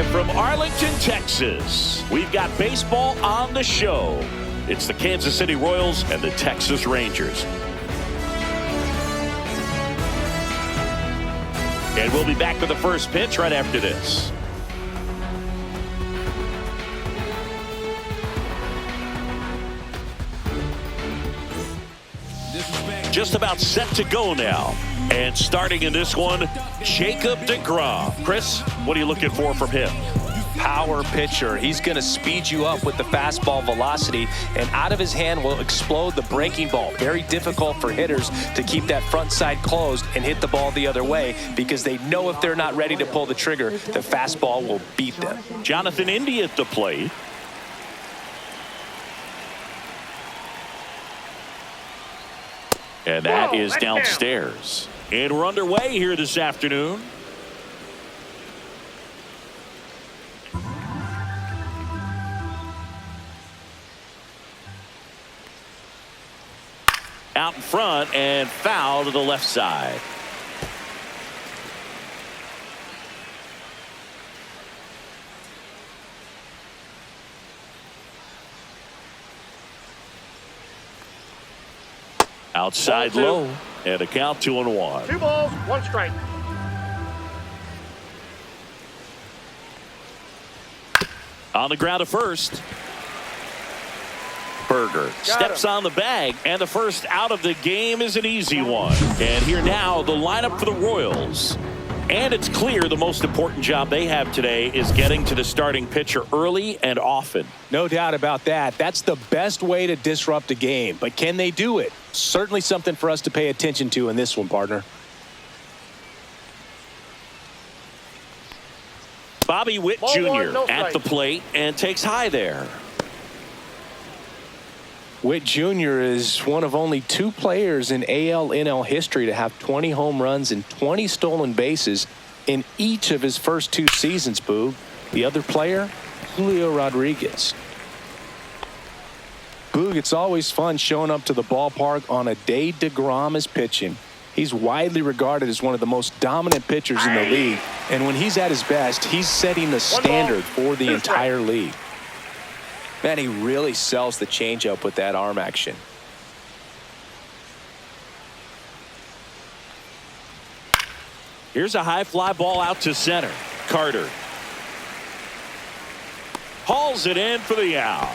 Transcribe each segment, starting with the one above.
Live from Arlington, Texas, we've got baseball on the show. It's the Kansas City Royals and the Texas Rangers. And we'll be back with the first pitch right after this. Just about set to go now. And starting in this one, Jacob deGrom. Chris, what are you looking for from him? Power pitcher. He's going to speed you up with the fastball velocity, and out of his hand will explode the breaking ball. Very difficult for hitters to keep that front side closed and hit the ball the other way, because they know if they're not ready to pull the trigger, the fastball will beat them. Jonathan Indy at the plate. And that is downstairs. And we're underway here this afternoon. Out in front and foul to the left side. Outside low, and a count 2-1. 2 balls, 1 strike. On the ground to first. Berger steps on the bag, and the first out of the game is an easy one. And here now, the lineup for the Royals. And it's clear the most important job they have today is getting to the starting pitcher early and often. No doubt about that. That's the best way to disrupt a game. But can they do it? Certainly something for us to pay attention to in this one, partner. Bobby Witt Jr. at the plate and takes high there. Witt Jr. is one of only 2 players in AL-NL history to have 20 home runs and 20 stolen bases in each of his first 2 seasons, Boog. The other player, Julio Rodriguez. Boog, it's always fun showing up to the ballpark on a day deGrom is pitching. He's widely regarded as one of the most dominant pitchers in the league, and when he's at his best, he's setting the standard for the entire league. Man, he really sells the changeup with that arm action. Here's a high fly ball out to center. Carter hauls it in for the out.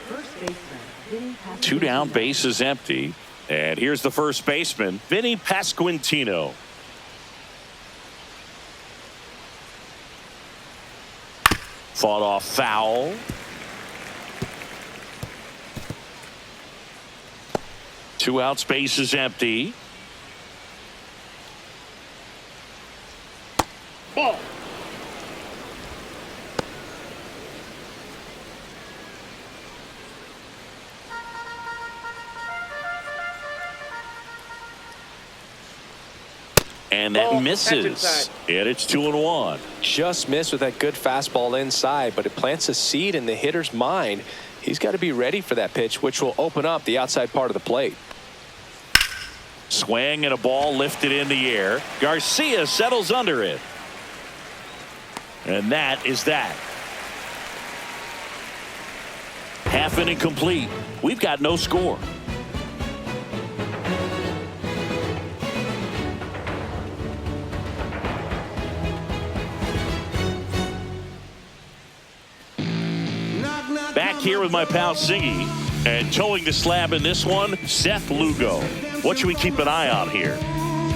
First baseman, 2 down, bases empty. And here's the first baseman, Vinny Pasquantino. Fought off foul. Two outs, bases empty. Ball. And that misses. And it's 2-1. Just missed with that good fastball inside, but it plants a seed in the hitter's mind. He's got to be ready for that pitch, which will open up the outside part of the plate. Swing and a ball lifted in the air. Garcia settles under it. And that is that. Half inning complete. We've got no score. Back here with my pal Siggy, and towing the slab in this one, Seth Lugo. What should we keep an eye on here?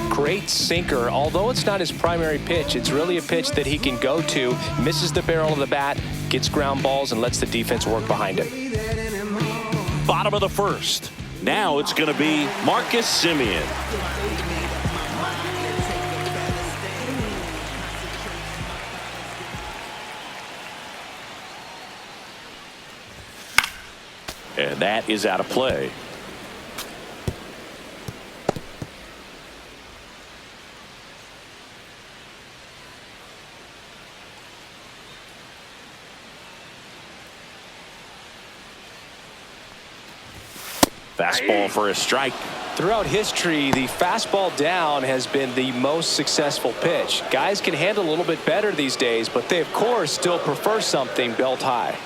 Great sinker. Although it's not his primary pitch, it's really a pitch that he can go to, misses the barrel of the bat, gets ground balls, and lets the defense work behind him. Bottom of the first. Now it's going to be Marcus Semien. And that is out of play. Fastball for a strike. Throughout history, the fastball down has been the most successful pitch. Guys can handle a little bit better these days, but they, of course, still prefer something belt high.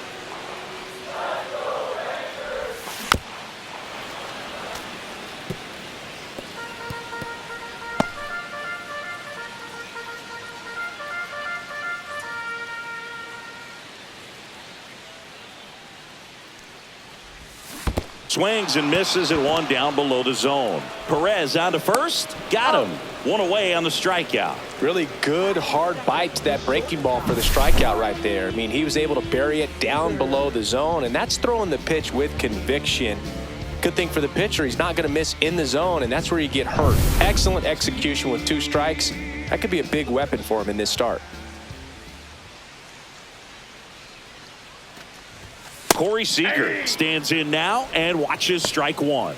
Swings and misses at one down below the zone. Perez on to first. Got him. One away on the strikeout. Really good hard bite to that breaking ball for the strikeout right there. I mean, he was able to bury it down below the zone, and that's throwing the pitch with conviction. Good thing for the pitcher, he's not going to miss in the zone, and that's where you get hurt. Excellent execution with 2 strikes. That could be a big weapon for him in this start. Corey Seager stands in now and watches strike 1.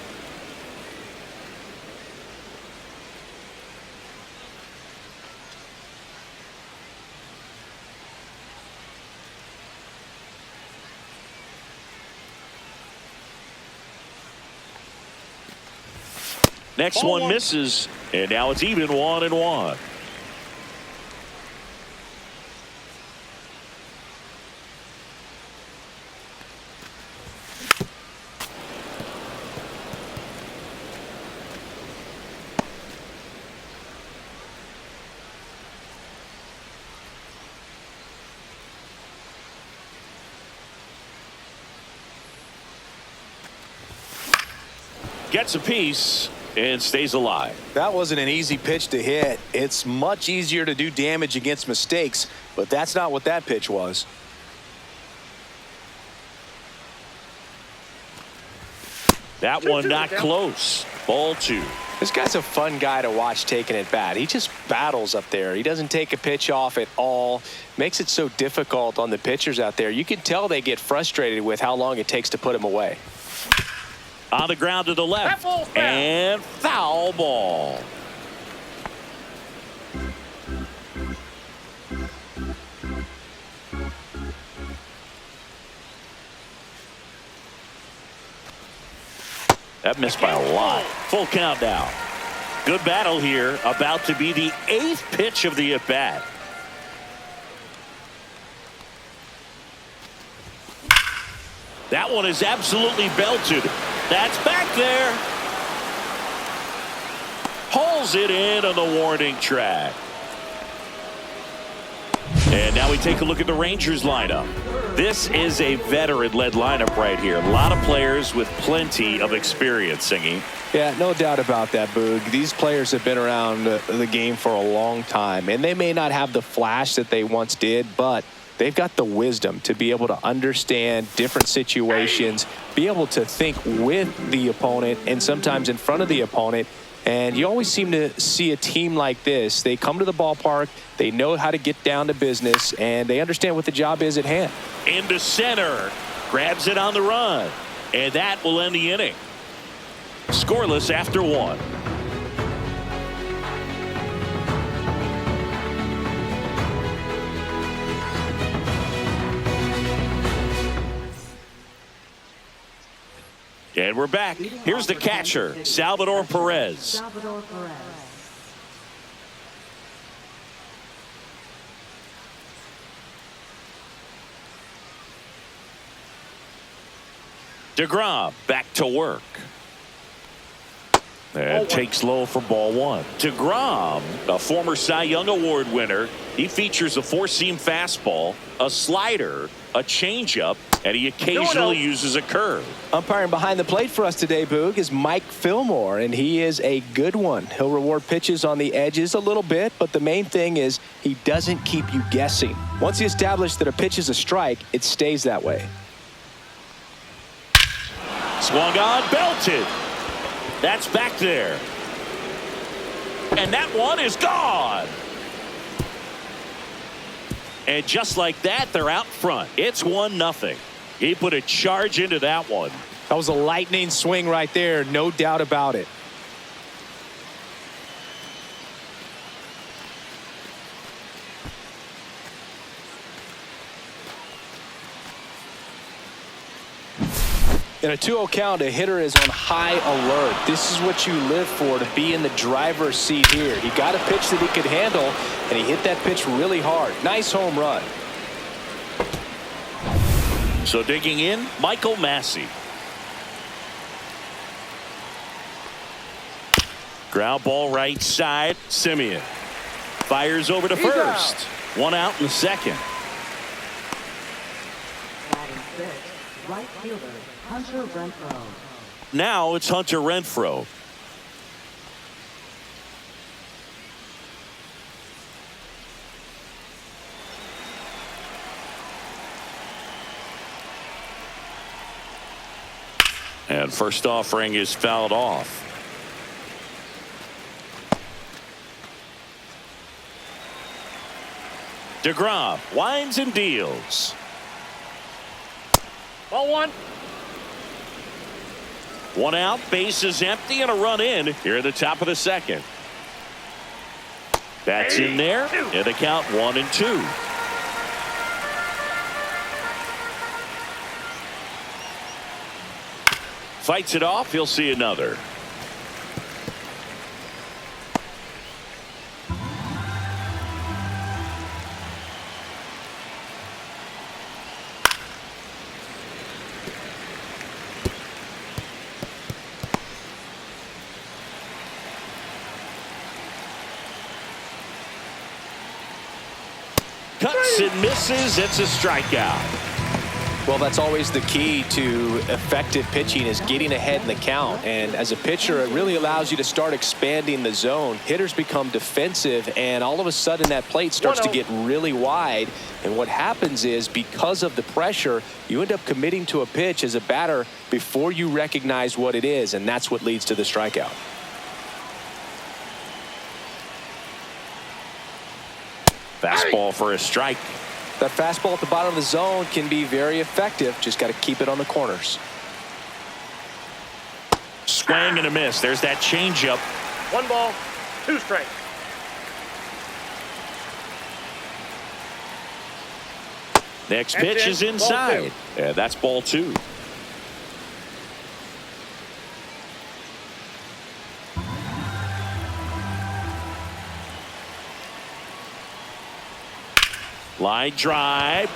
Next one misses, and now it's even 1-1. Gets a piece and stays alive. That wasn't an easy pitch to hit. It's much easier to do damage against mistakes, but that's not what that pitch was. That one not close. Ball 2. This guy's a fun guy to watch taking at bat. He just battles up there. He doesn't take a pitch off at all. Makes it so difficult on the pitchers out there. You can tell they get frustrated with how long it takes to put him away. On the ground to the left. And foul ball. That missed by a lot. Full count now. Good battle here. About to be the 8th pitch of the at-bat. That one is absolutely belted. That's back there. Hauls it in on the warning track. And now we take a look at the Rangers lineup. This is a veteran-led lineup right here. A lot of players with plenty of experience, Singing. Yeah, no doubt about that, Boog. These players have been around the game for a long time, and they may not have the flash that they once did, but they've got the wisdom to be able to understand different situations, be able to think with the opponent and sometimes in front of the opponent. And you always seem to see a team like this. They come to the ballpark, they know how to get down to business, and they understand what the job is at hand. Into center. Grabs it on the run. And that will end the inning. Scoreless after 1. And we're back. Here's the catcher, Salvador Perez. Salvador Perez. DeGrom back to work. And takes low for ball 1. DeGrom, a former Cy Young Award winner. He features a 4-seam fastball, a slider, a changeup, and he occasionally uses a curve. Umpiring behind the plate for us today, Boog, is Mike Fillmore, and he is a good one. He'll reward pitches on the edges a little bit, but the main thing is he doesn't keep you guessing. Once he established that a pitch is a strike, it stays that way. Swung on, belted. That's back there. And that one is gone. And just like that, they're out front. It's 1-0. He put a charge into that one. That was a lightning swing right there, no doubt about it. In a 2-0 count, a hitter is on high alert. This is what you live for, to be in the driver's seat here. He got a pitch that he could handle, and he hit that pitch really hard. Nice home run. So digging in, Michael Massey. Ground ball right side, Simeon. Fires over to first. One out in the second. Batting sixth, right fielder, Hunter Renfroe. Now it's Hunter Renfroe. And first offering is fouled off. DeGrom winds and deals. Ball one. One out, base is empty, and a run in here at the top of the second. That's in there, and the count 1-2. Fights it off, he'll see another. Cuts and misses. It's a strikeout. Well, that's always the key to effective pitching, is getting ahead in the count. And as a pitcher, it really allows you to start expanding the zone. Hitters become defensive, and all of a sudden that plate starts to get really wide. And what happens is, because of the pressure, you end up committing to a pitch as a batter before you recognize what it is, and that's what leads to the strikeout. Fastball for a strike. That fastball at the bottom of the zone can be very effective. Just got to keep it on the corners. Swing and a miss. There's that changeup. 1 ball, 2 strikes. Next pitch is inside. Yeah, that's ball 2. Line drive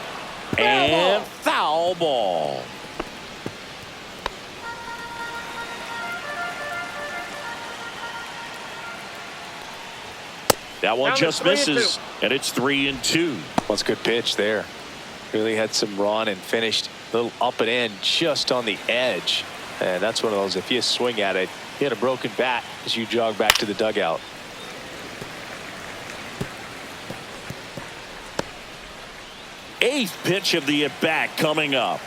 and foul ball. That one just misses, and it's 3-2. Well, it's a good pitch there. Really had some run and finished a little up and in just on the edge. And that's one of those, if you swing at it, you had a broken bat as you jog back to the dugout. Eighth pitch of the at-bat coming up.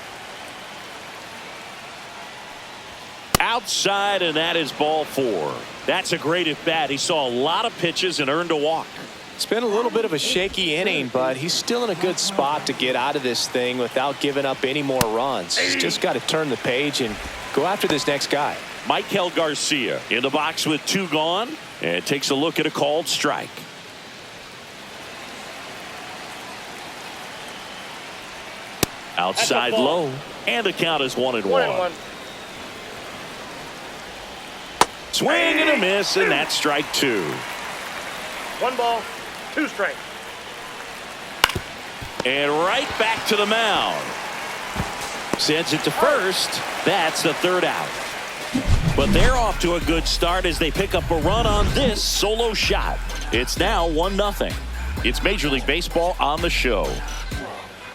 Outside, and that is ball 4. That's a great at-bat. He saw a lot of pitches and earned a walk. It's been a little bit of a shaky inning, but he's still in a good spot to get out of this thing without giving up any more runs. He's just got to turn the page and go after this next guy. Michael Garcia in the box with 2 gone, and takes a look at a called strike. Outside low, and the count is 1-1. Swing and a miss, and that's strike 2. 1 ball, 2 strikes. And right back to the mound. Sends it to first. That's the 3rd out. But they're off to a good start as they pick up a run on this solo shot. It's now 1-0. It's Major League Baseball on the show.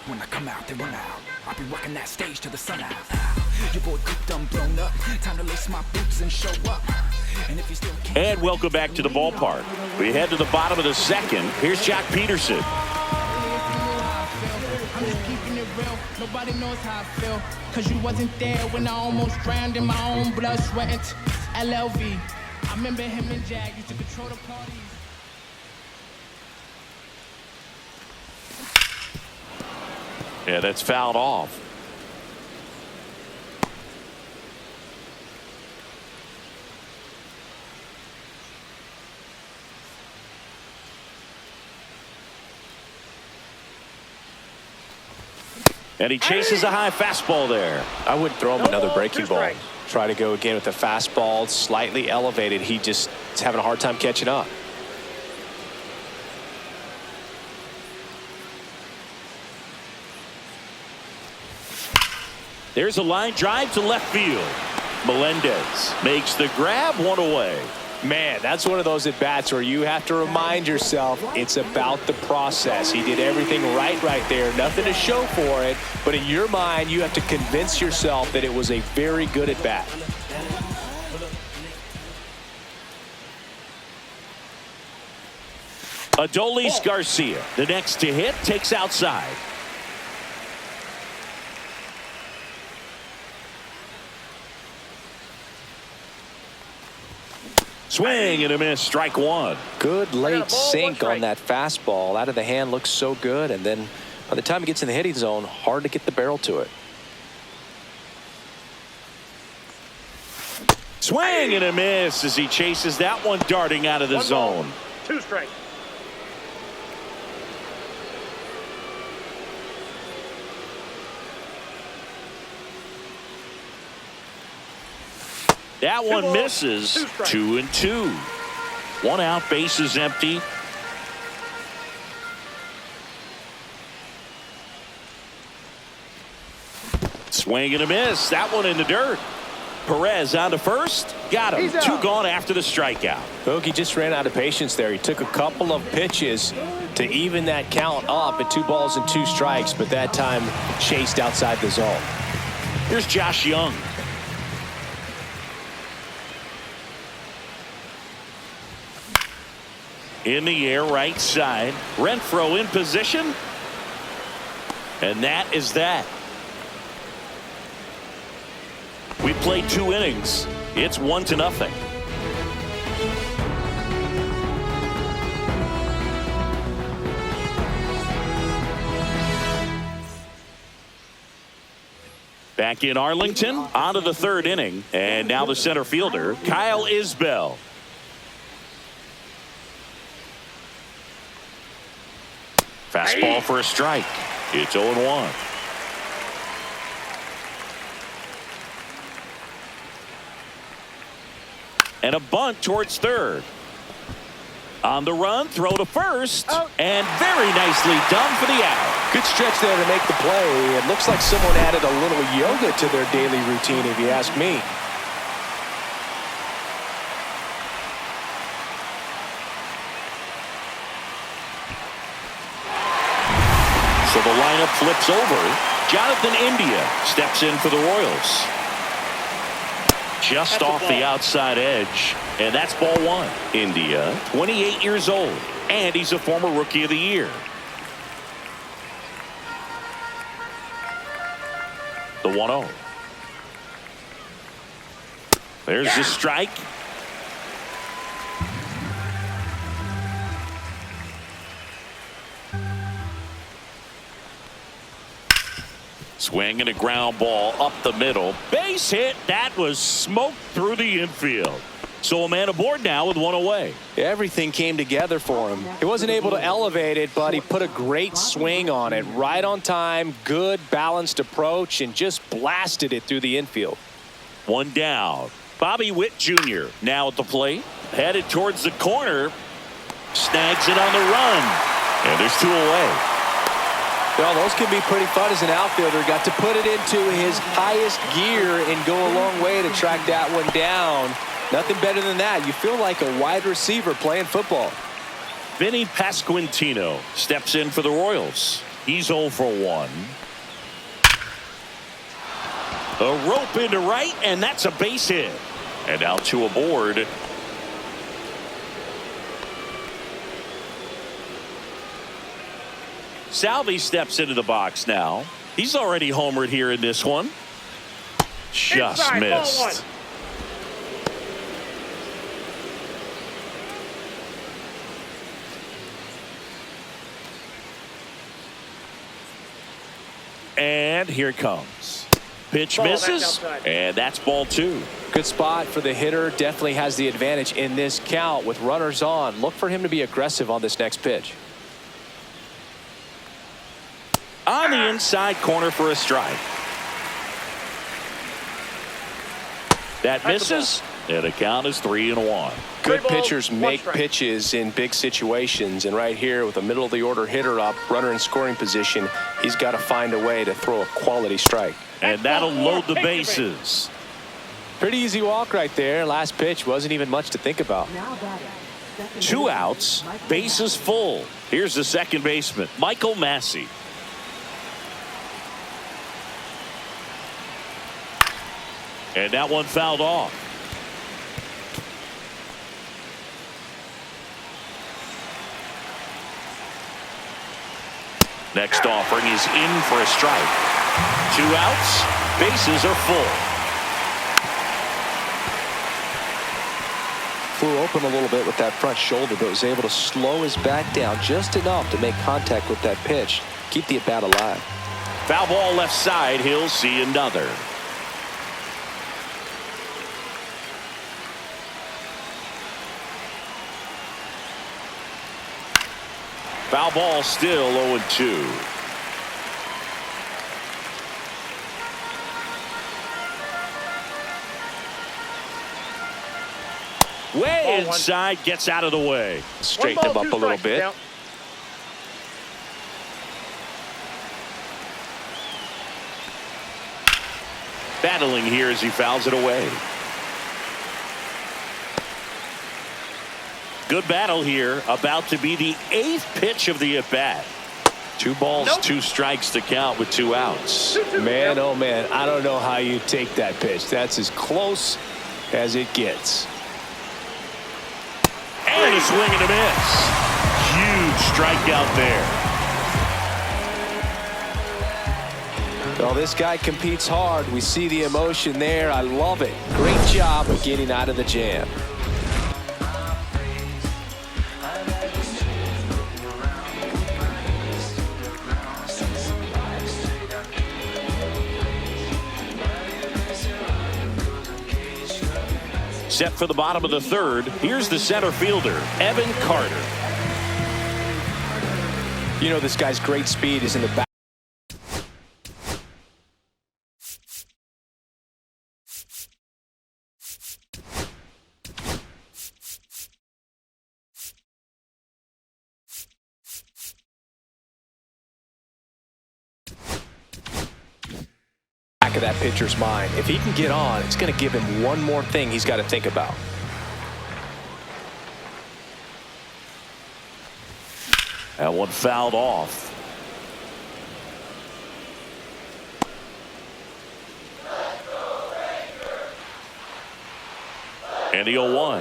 When I come out, they run out. I'll be rocking that stage till the sun out. Your boy cooked, I'm blown up. Time to lace my boots and show up. And if you still can't. And welcome back to the ballpark. We head to the bottom of the second. Here's Jock Peterson. I'm just keeping it real. Nobody knows how I feel. Cause you wasn't there when I almost drowned in my own blood, sweating. LLV. I remember him and Jag used to control the parties. Yeah, that's fouled off. And he chases a high fastball there. I wouldn't throw him No another ball, breaking 2 ball. strikes. Try to go again with the fastball, slightly elevated. He just is having a hard time catching up. There's a line drive to left field. Melendez makes the grab, 1 away. Man, that's one of those at-bats where you have to remind yourself it's about the process. He did everything right there. Nothing to show for it. But in your mind, you have to convince yourself that it was a very good at-bat. Adolis Garcia, the next to hit, takes outside. Swing and a miss, strike 1. Good late ball, sink 1 strike. on that fastball. Out of the hand looks so good. And then by the time it gets in the hitting zone, hard to get the barrel to it. Swing and a miss as he chases that one darting out of the 1 zone. ball, 2 strikes. That one balls, misses. 2 strikes. 2-2. 1 out, base is empty. Swing and a miss. That one in the dirt. Perez on to first. Got him. He's 2 out. gone after the strikeout. Bogey just ran out of patience there. He took a couple of pitches to even that count up at 2 balls and 2 strikes, but that time chased outside the zone. Here's Josh Young. In the air, right side. Renfroe in position. And that is that. We played 2 innings. It's 1-0. Back in Arlington, on to the 3rd inning. And now the center fielder, Kyle Isbell. Fastball for a strike. It's 0-1. And a bunt towards third. On the run, throw to first. And very nicely done for the out. Good stretch there to make the play. It looks like someone added a little yoga to their daily routine, if you ask me. So the lineup flips over. Jonathan India steps in for the Royals. Just off the outside edge. And that's ball 1. India, 28 years old. And he's a former Rookie of the Year. The 1-0. There's the strike. Swing and a ground ball up the middle. Base hit. That was smoked through the infield. So a man aboard now with 1 away. Everything came together for him. He wasn't able to elevate it, but he put a great swing on it. Right on time, good balanced approach, and just blasted it through the infield. 1 down. Bobby Witt Jr. now at the plate. Headed towards the corner. Snags it on the run. And there's 2 away. Well, those can be pretty fun as an outfielder. Got to put it into his highest gear and go a long way to track that one down. Nothing better than that. You feel like a wide receiver playing football. Vinny Pasquantino steps in for the Royals. He's 0 for 1. A rope into right, and that's a base hit. And now 2 aboard. Salvi steps into the box now. He's already homered here in this one. Just Inside, ball missed. 1. And here it comes. Pitch Ball, that's misses, outside. and that's ball 2. Good spot for the hitter. Definitely has the advantage in this count with runners on. Look for him to be aggressive on this next pitch. On the inside corner for a strike. That misses, and the count is 3-1. Good pitchers make pitches in big situations, and right here with a middle of the order hitter up, runner in scoring position, he's got to find a way to throw a quality strike. And that'll load the bases. Pretty easy walk right there. Last pitch wasn't even much to think about. Now batting. Second 2 baseman, outs, Michael bases full. Here's the second baseman, Michael Massey. And that one fouled off. Next offering is in for a strike. 2 outs, bases are full. Flew open a little bit with that front shoulder, but was able to slow his back down just enough to make contact with that pitch. Keep the at-bat alive. Foul ball left side. He'll see another. Foul ball still 0-2. Way inside, gets out of the way. Straighten him up a little bit. Battling here as he fouls it away. Good battle here. About to be the 8th pitch of the at-bat. 2 balls, 2 strikes to count with 2 outs. Man, oh man, I don't know how you take that pitch. That's as close as it gets. And a swing and a miss. Huge strikeout there. Well, this guy competes hard. We see the emotion there. I love it. Great job of getting out of the jam. Set for the bottom of the 3rd. Here's the center fielder, Evan Carter. You know this guy's great speed is in the back. Of that pitcher's mind. If he can get on, it's going to give him one more thing he's got to think about. That one fouled off. And the 0-1.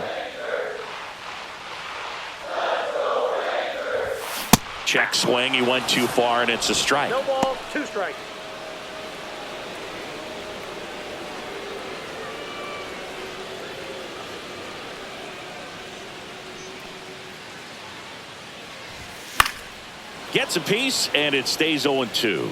Check swing. He went too far, and it's a strike. No ball, 2 strikes. Gets a piece, and it stays 0-2.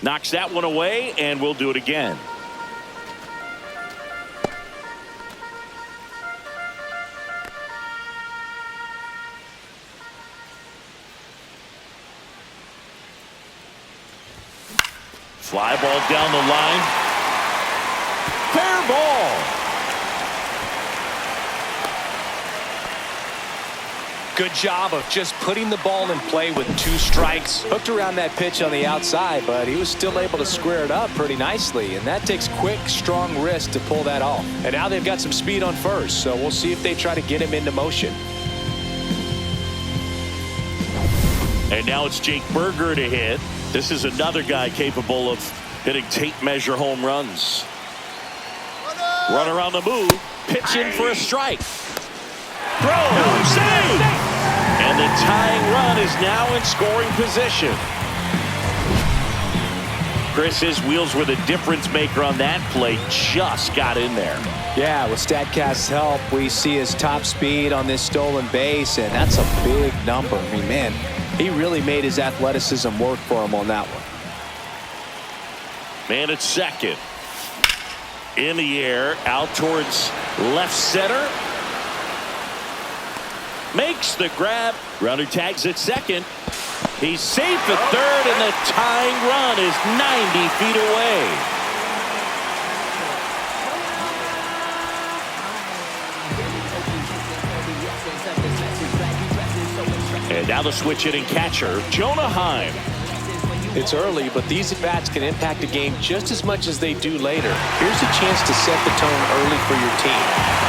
Knocks that one away, and we'll do it again. Fly ball down the line. Fair ball. Good job of just putting the ball in play with 2 strikes. Hooked around that pitch on the outside, but he was still able to square it up pretty nicely, and that takes quick, strong wrist to pull that off. And now they've got some speed on first, so we'll see if they try to get him into motion. And now it's Jake Berger to hit. This is another guy capable of hitting tape measure home runs. Runner on the move, pitching for a strike. Throw, save! And the tying run is now in scoring position. Chris, his wheels were the difference maker on that play. Just got in there. Yeah, with StatCast's help, we see his top speed on this stolen base, and that's a big number. I mean, man, he really made his athleticism work for him on that one. Man at second. In the air, out towards left center. Makes the grab. Runner tags at second. He's safe at third, and the tying run is 90 feet away. And now the switch hitting catcher, Jonah Heim. It's early, but these at-bats can impact a game just as much as they do later. Here's a chance to set the tone early for your team.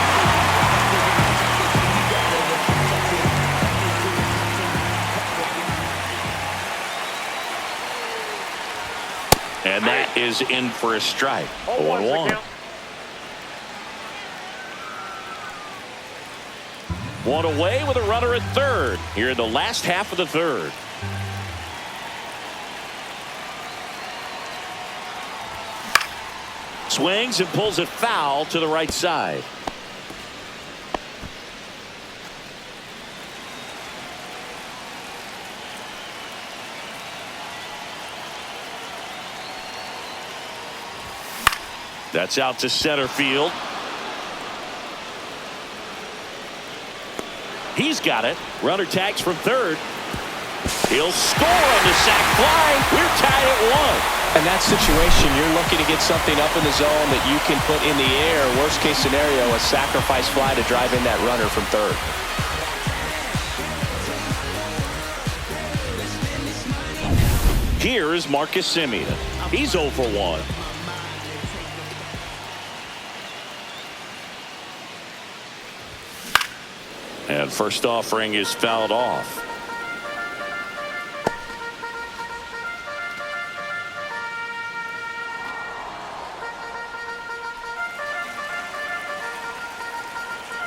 And that is in for a strike. 0-1. One away with a runner at third here in the last half of the third. Swings and pulls it foul to the right side. That's out to center field. He's got it. Runner tags from third. He'll score on the sac fly. We're tied at 1. In that situation, you're looking to get something up in the zone that you can put in the air. Worst case scenario, a sacrifice fly to drive in that runner from third. Here is Marcus Semien. He's 0 for 1. And first offering is fouled off.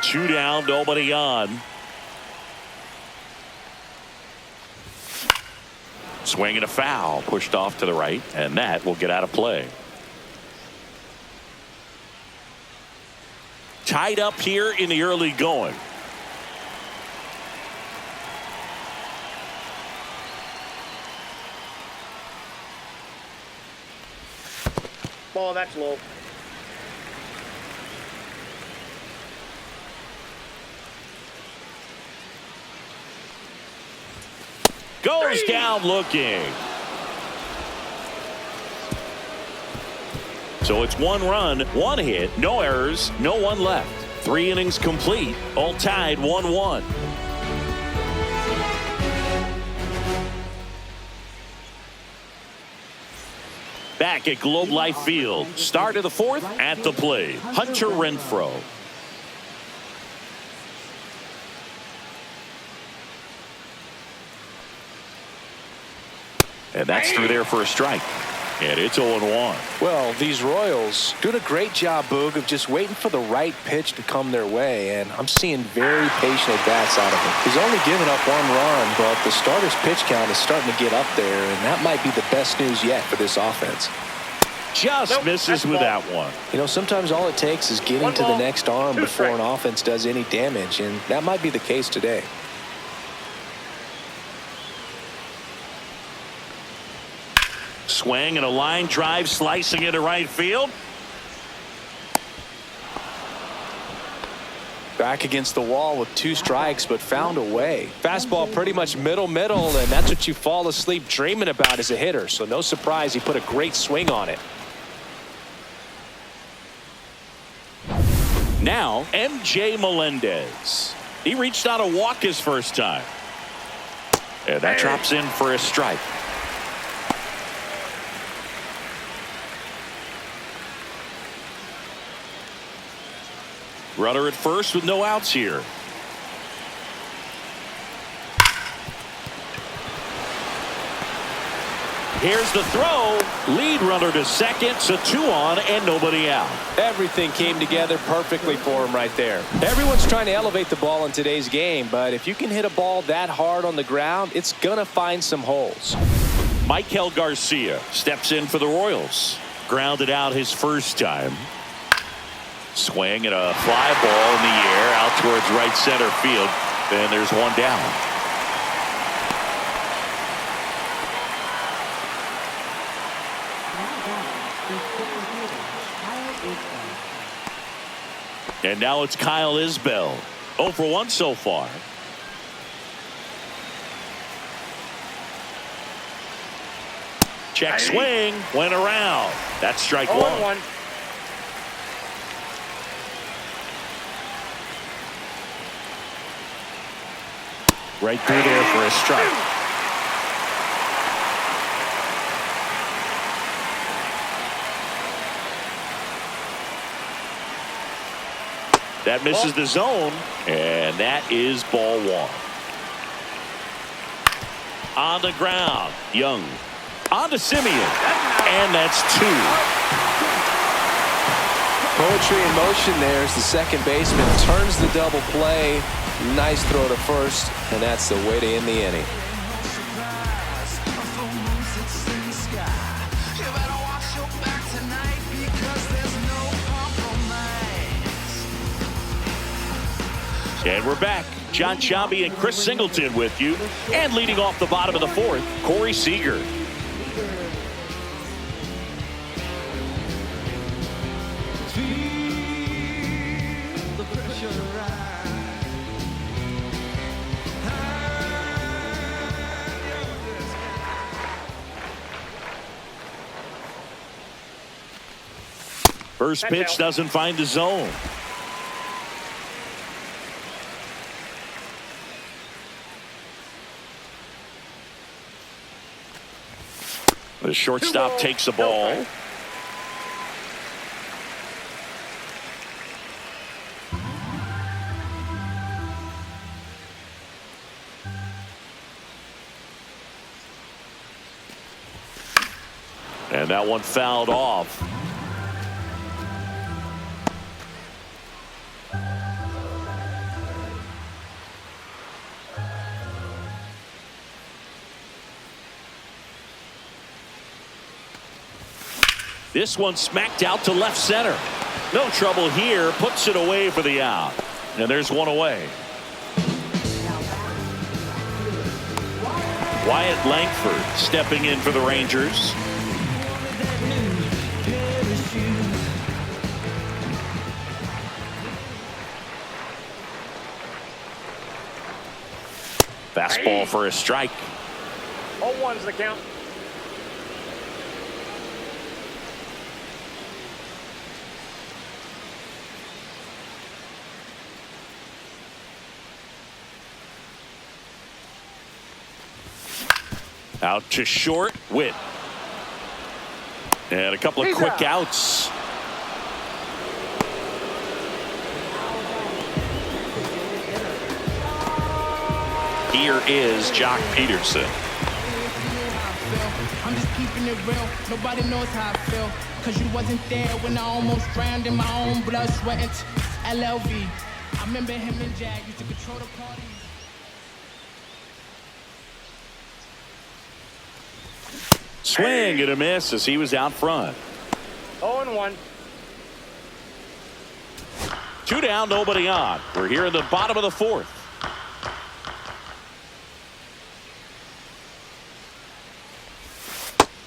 Two down, nobody on. Swing and a foul, pushed off to the right, and that will get out of play. Tied up here in the early going. Ball, that's low. Goes down looking. So it's 1 run, 1 hit, no errors, no one left. 3 innings complete, all tied 1-1. Back at Globe Life Field, start of the 4th at the plate, Hunter Renfroe. And that's through there for a strike. And it's 0-1. Well, these Royals doing a great job, Boog, of just waiting for the right pitch to come their way, and I'm seeing very patient at-bats out of him. He's only given up 1 run, but the starter's pitch count is starting to get up there, and that might be the best news yet for this offense. Just misses with that one. You know, sometimes all it takes is getting to the next arm before an offense does any damage, and that might be the case today. Swing and a line drive slicing into right field. Back against the wall with 2 strikes, but found a way. Fastball pretty much middle, and that's what you fall asleep dreaming about as a hitter. So no surprise he put a great swing on it. Now, MJ Melendez. He reached out a walk his first time. And that drops in for a strike. Runner at first with no outs here. Here's the throw. Lead runner to second, so 2 on and nobody out. Everything came together perfectly for him right there. Everyone's trying to elevate the ball in today's game, but if you can hit a ball that hard on the ground, it's going to find some holes. Michael Garcia steps in for the Royals. Grounded out his first time. Swing and a fly ball in the air out towards right center field. And there's one down. And now it's Kyle Isbell. 0 for 1 so far. Check swing. Went around. That's strike 1. Right through there for a strike. That misses the zone, and that is ball 1. On the ground, Young. On to Simeon, and that's 2. Poetry in motion there as the second baseman turns the double play. Nice throw to first, and that's the way to end the inning. And we're back. John Sciambi and Chris Singleton with you. And leading off the bottom of the 4th, Corey Seager. First pitch doesn't find the zone. The shortstop takes the ball. And that one fouled off. This one smacked out to left center. No trouble here. Puts it away for the out. And there's one away. Wyatt Langford stepping in for the Rangers. Fastball for a strike. 0-1's the count. Out to short, Witt. And a couple of quick outs. Here is Jock Peterson. I'm just keeping it real. Nobody knows how I feel. Cause you wasn't there when I almost drowned in my own blood, sweat, and LLV. I remember him and Jag used to control the party. Swing and a miss as he was out front. 0-1. 2 down, nobody on. We're here in the bottom of the 4th.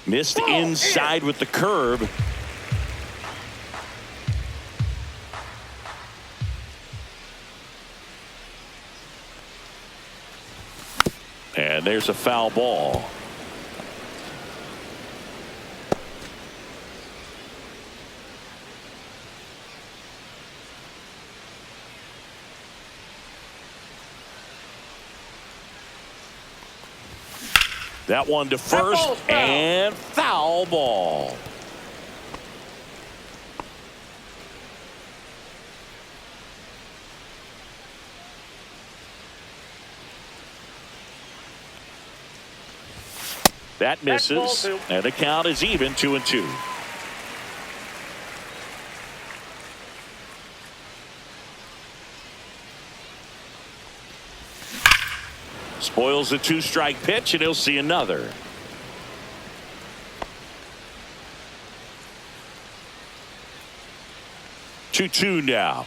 Missed inside with the curve. And there's a foul ball. That one to first and foul ball. That misses, and the count is even 2-2. Spoils the 2-strike pitch, and he'll see another. 2-2 now.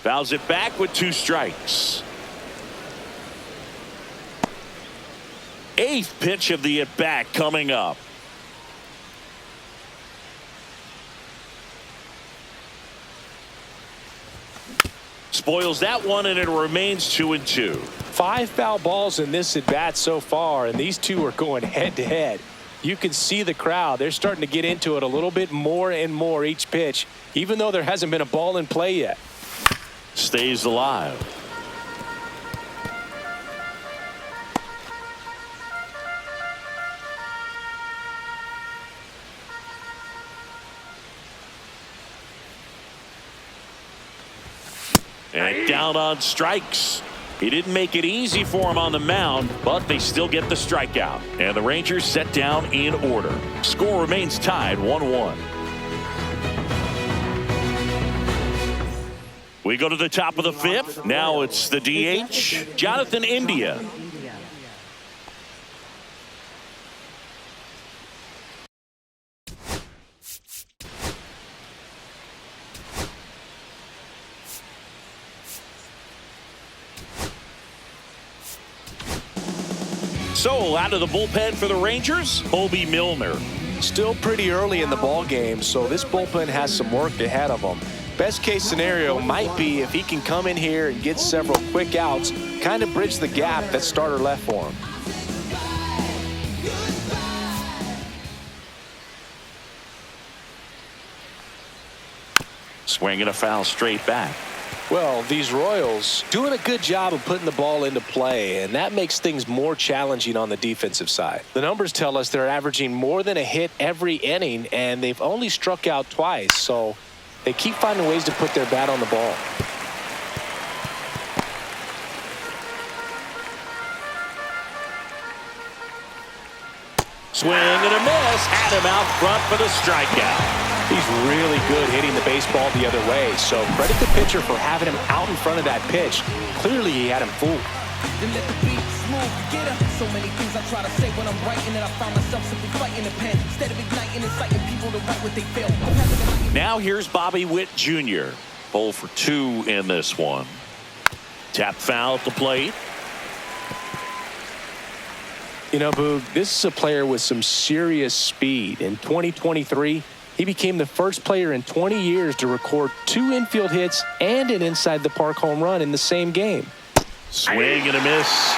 Fouls it back with 2 strikes. 8th pitch of the at-bat coming up. Spoils that one, and it remains 2-2. 5 foul balls in this at bat so far, and these two are going head to head. You can see the crowd. They're starting to get into it a little bit more and more each pitch, even though there hasn't been a ball in play yet. Stays alive. And down on strikes. He didn't make it easy for him on the mound, but they still get the strikeout. And the Rangers set down in order. Score remains tied 1-1. We go to the top of the 5th. Now it's the DH, Jonathan India. So out of the bullpen for the Rangers, Hobie Milner. Still pretty early in the ball game, so this bullpen has some work ahead of them. Best case scenario might be if he can come in here and get several quick outs, kind of bridge the gap that starter left for him. Swinging a foul straight back. Well, these Royals doing a good job of putting the ball into play, and that makes things more challenging on the defensive side. The numbers tell us they're averaging more than a hit every inning, and they've only struck out twice, so they keep finding ways to put their bat on the ball. Swing and a miss. Had him out front for the strikeout. He's really good hitting the baseball the other way, so credit the pitcher for having him out in front of that pitch. Clearly he had him fooled. Then let the beat smooth get her. So many things I try to say when I'm writing, and I found myself simply fighting the pen instead of igniting, inciting people to write what they feel. Now here's Bobby Witt Jr. 0 for 2 in this one. Tap foul at the plate. You know, Boog, this is a player with some serious speed. In 2023, he became the first player in 20 years to record 2 infield hits and an inside-the-park home run in the same game. Swing and a miss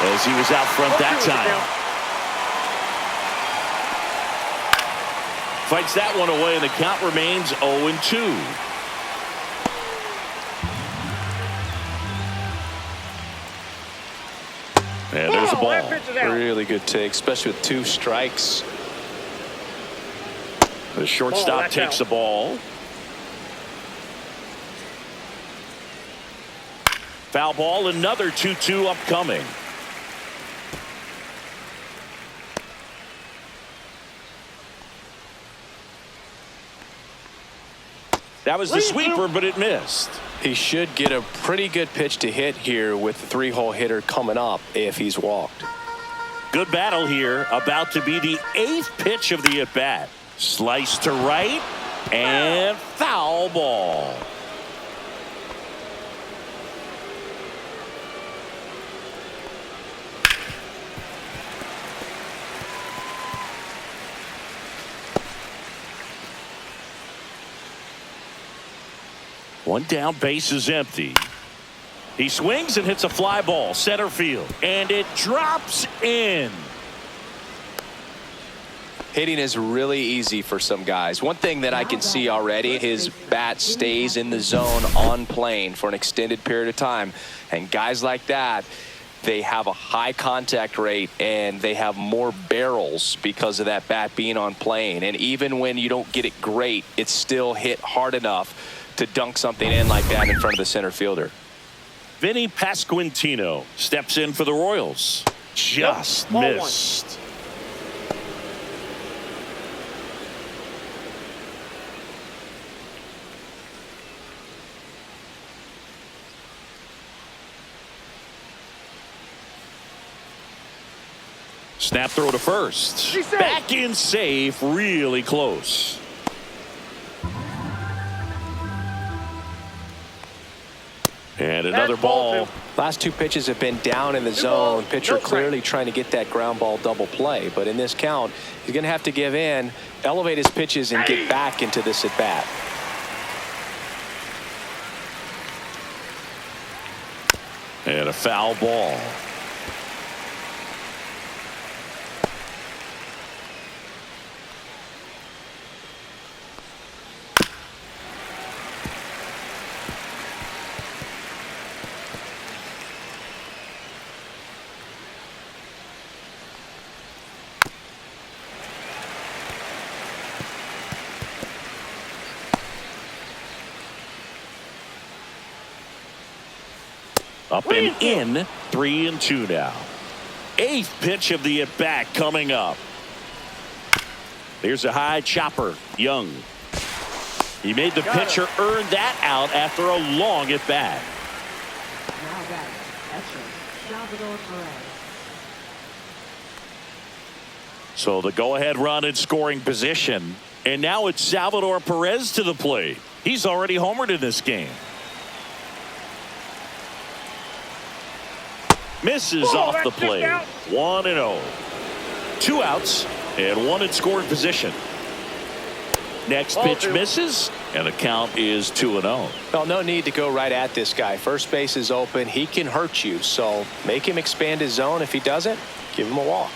as he was out front that time. Fights that one away, and the count remains 0-2. And there's a ball. Really good take, especially with 2 strikes. The shortstop takes the ball. Foul ball, another 2-2 upcoming. That was the sweeper, but it missed. He should get a pretty good pitch to hit here with the 3-hole hitter coming up if he's walked. Good battle here. About to be the 8th pitch of the at-bat. Slice to right and foul ball. One down, base is empty. He swings and hits a fly ball, center field, and it drops in. Hitting is really easy for some guys. One thing that I can see already, his bat stays in the zone on plane for an extended period of time. And guys like that, they have a high contact rate and they have more barrels because of that bat being on plane. And even when you don't get it great, it's still hit hard enough to dunk something in like that in front of the center fielder. Vinny Pasquantino steps in for the Royals. Just missed. Snap throw to first. She's safe. Back in safe, really close. And another That's ball ball. two. Last two pitches have been down in the zone. Pitcher No strike. clearly trying to get that ground ball double play. But in this count, he's going to have to give in, elevate his pitches, and get back into this at bat. And a foul ball. Up and in, 3-2 now. Eighth pitch of the at-bat coming up. Here's a high chopper, Young. He made the pitcher earn that out after a long at-bat. Now batting, catcher, Salvador Perez. So the go-ahead run in scoring position. And now it's Salvador Perez to the plate. He's already homered in this game. Misses off the plate. 1-0. 2 outs and 1 in scoring position. Next pitch misses, and the count is 2-0. Well, no need to go right at this guy. First base is open. He can hurt you. So make him expand his zone. If he doesn't, give him a walk.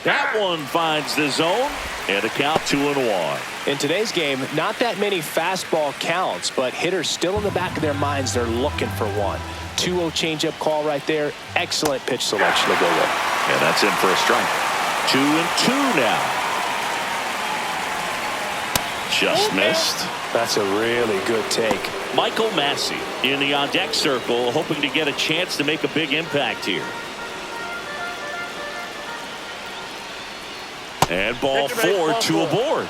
That one finds the zone, and the count 2-1. In today's game, not that many fastball counts, but hitters still in the back of their minds, they're looking for one. 2-0 changeup call right there. Excellent pitch selection to go with. And that's in for a strike. 2-2 now. Just missed. That's a really good take. Michael Massey in the on-deck circle, hoping to get a chance to make a big impact here. And ball 4, 2 aboard.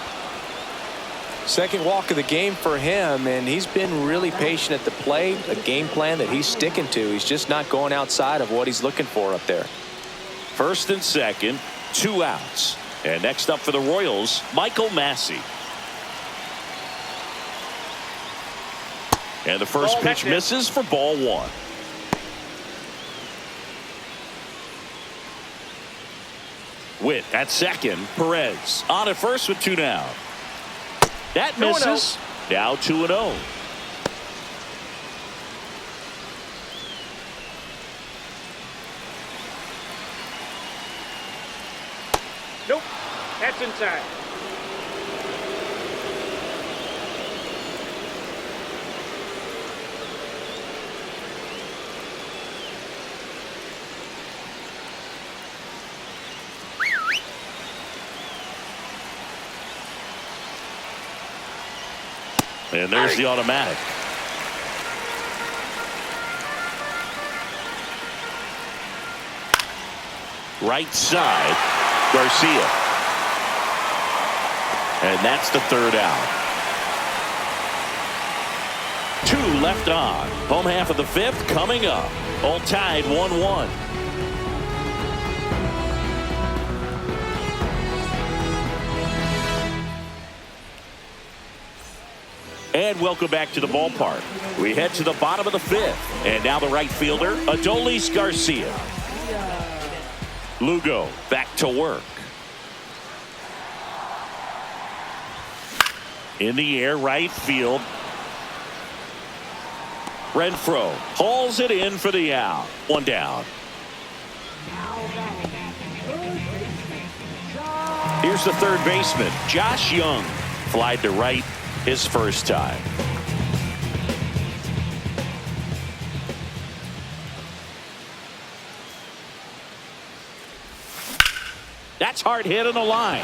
Second walk of the game for him, and he's been really patient at the plate. A game plan that he's sticking to. He's just not going outside of what he's looking for up there. First and second, 2 outs. And next up for the Royals, Michael Massey. And the first pitch misses for ball 1. Witt at second. Perez on at first with 2 down. That misses. Now 2-0. Nope. That's inside. And there's the automatic. Right side, Garcia. And that's the 3rd out. 2 left on. Home half of the 5th coming up. All tied 1-1. And welcome back to the ballpark. We head to the bottom of the 5th. And now the right fielder, Adolis Garcia. Lugo back to work. In the air, right field. Renfroe hauls it in for the out. 1 down. Here's the third baseman, Josh Young. Flied to right his first time. That's hard hit on the line.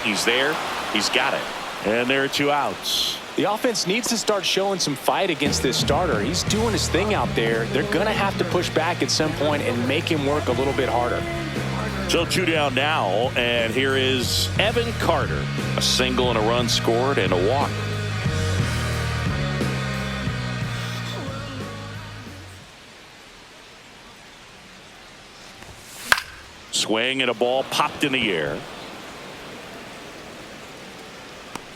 He's there. He's got it. And there are 2 outs. The offense needs to start showing some fight against this starter. He's doing his thing out there. They're going to have to push back at some point and make him work a little bit harder. So 2 down now, and here is Evan Carter. A single and a run scored and a walk. Swing and a ball popped in the air.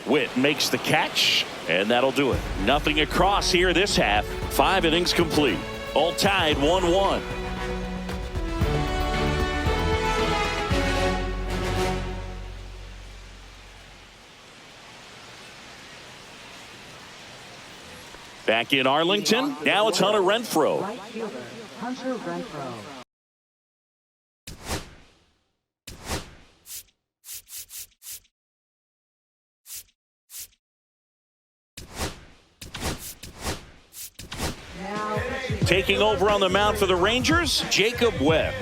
Witt makes the catch, and that'll do it. Nothing across here this half. 5 innings complete. All tied 1-1. Back in Arlington, now it's Hunter Renfroe. Right fielder, Hunter Renfroe. Taking over on the mound for the Rangers, Jacob Webb.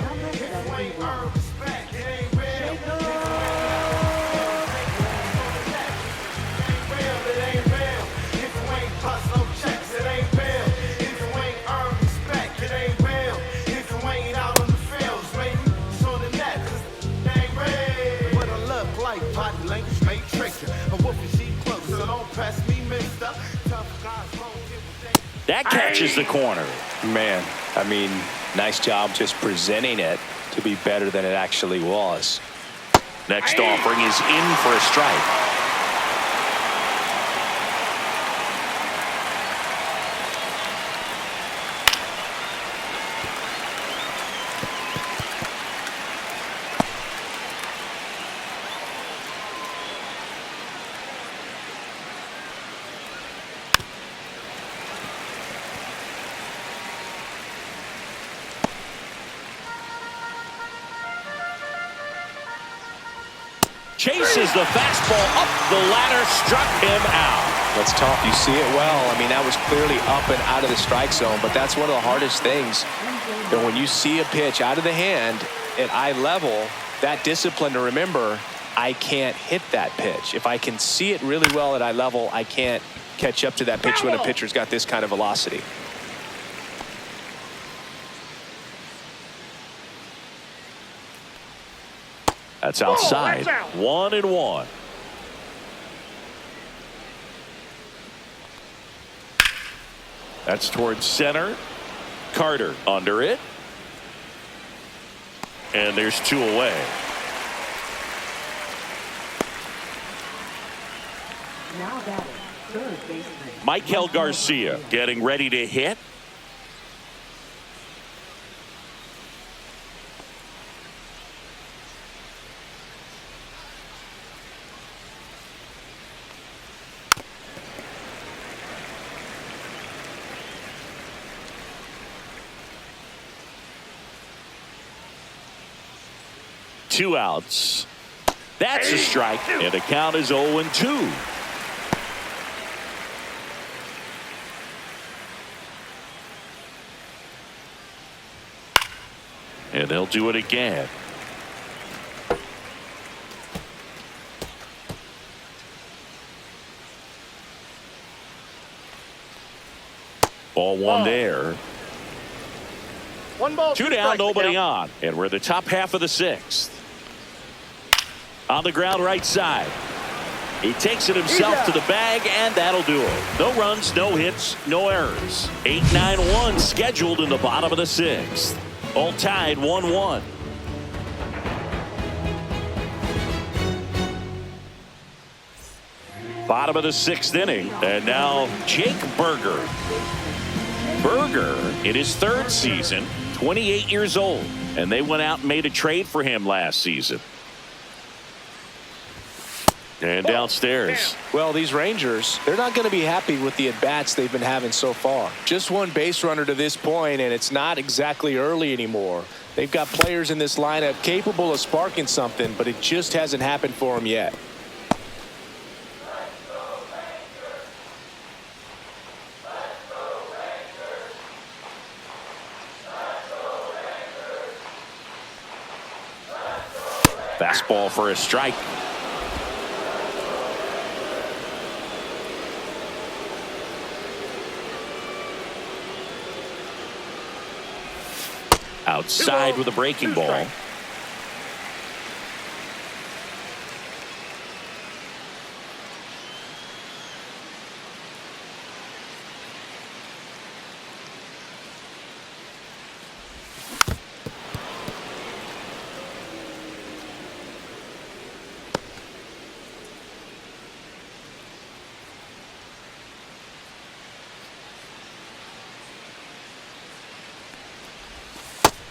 That catches the corner. Man, I mean, nice job just presenting it to be better than it actually was. Next offering is in for a strike. Chases the fastball up the ladder, struck him out. That's tough. You see it well. I mean, that was clearly up and out of the strike zone, but that's one of the hardest things. And when you see a pitch out of the hand at eye level, that discipline to remember, I can't hit that pitch. If I can see it really well at eye level, I can't catch up to that pitch when a pitcher's got this kind of velocity. That's outside. That's out. 1-1. That's towards center. Carter under it. And there's 2 away. Now batting, third baseman. Michael Garcia getting ready to hit. Two outs. That's a strike, and the count is 0-2. And they'll do it again. Ball one there. 1 ball, 2 2 down, strikes to nobody count. on. And we're the top half of the 6th. On the ground right side. He takes it himself to the bag, and that'll do it. No runs, no hits, no errors. 8-9-1 scheduled in the bottom of the 6th. All tied 1-1. Bottom of the 6th inning. And now Jake Berger. Berger in his 3rd season, 28 years old. And they went out and made a trade for him last season. And downstairs. Well, these Rangers, they're not going to be happy with the at-bats they've been having so far. Just one base runner to this point, and it's not exactly early anymore. They've got players in this lineup capable of sparking something, but it just hasn't happened for them yet. Fastball for a strike. Outside with a breaking ball.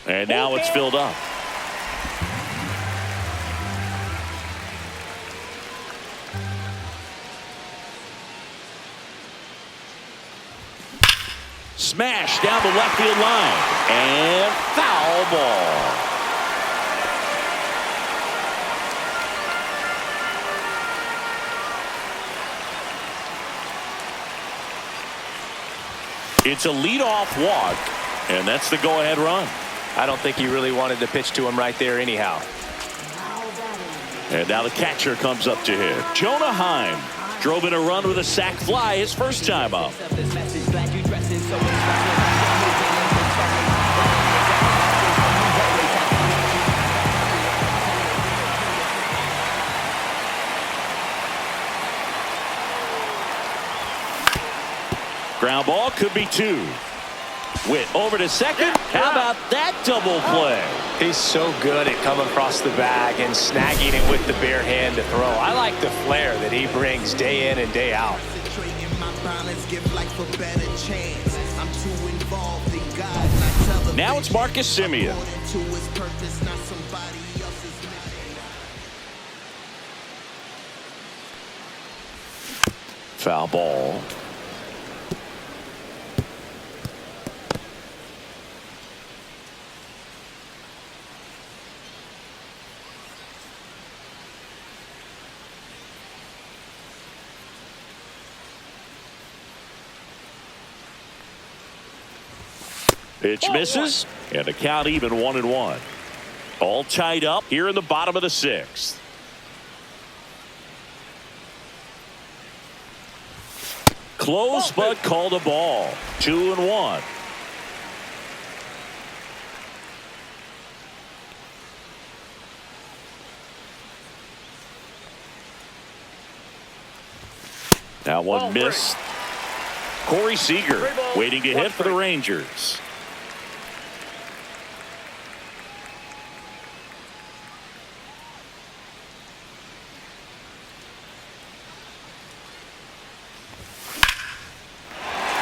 And now it's filled up. Smash down the left field line. And foul ball. It's a leadoff walk, and that's the go-ahead run. I don't think he really wanted to pitch to him right there anyhow. And now the catcher comes up to hit. Jonah Heim drove in a run with a sac fly his first time up. Ground ball could be two. Witt over to second. How about that double play? He's so good at coming across the bag and snagging it with the bare hand to throw. I like the flair that he brings day in and day out. Now it's Marcus Semien. Foul ball. Pitch misses, and the count even 1-1. All tied up here in the bottom of the sixth. Close, but called a ball. 2-1. That one missed. Corey Seager waiting to hit for the Rangers.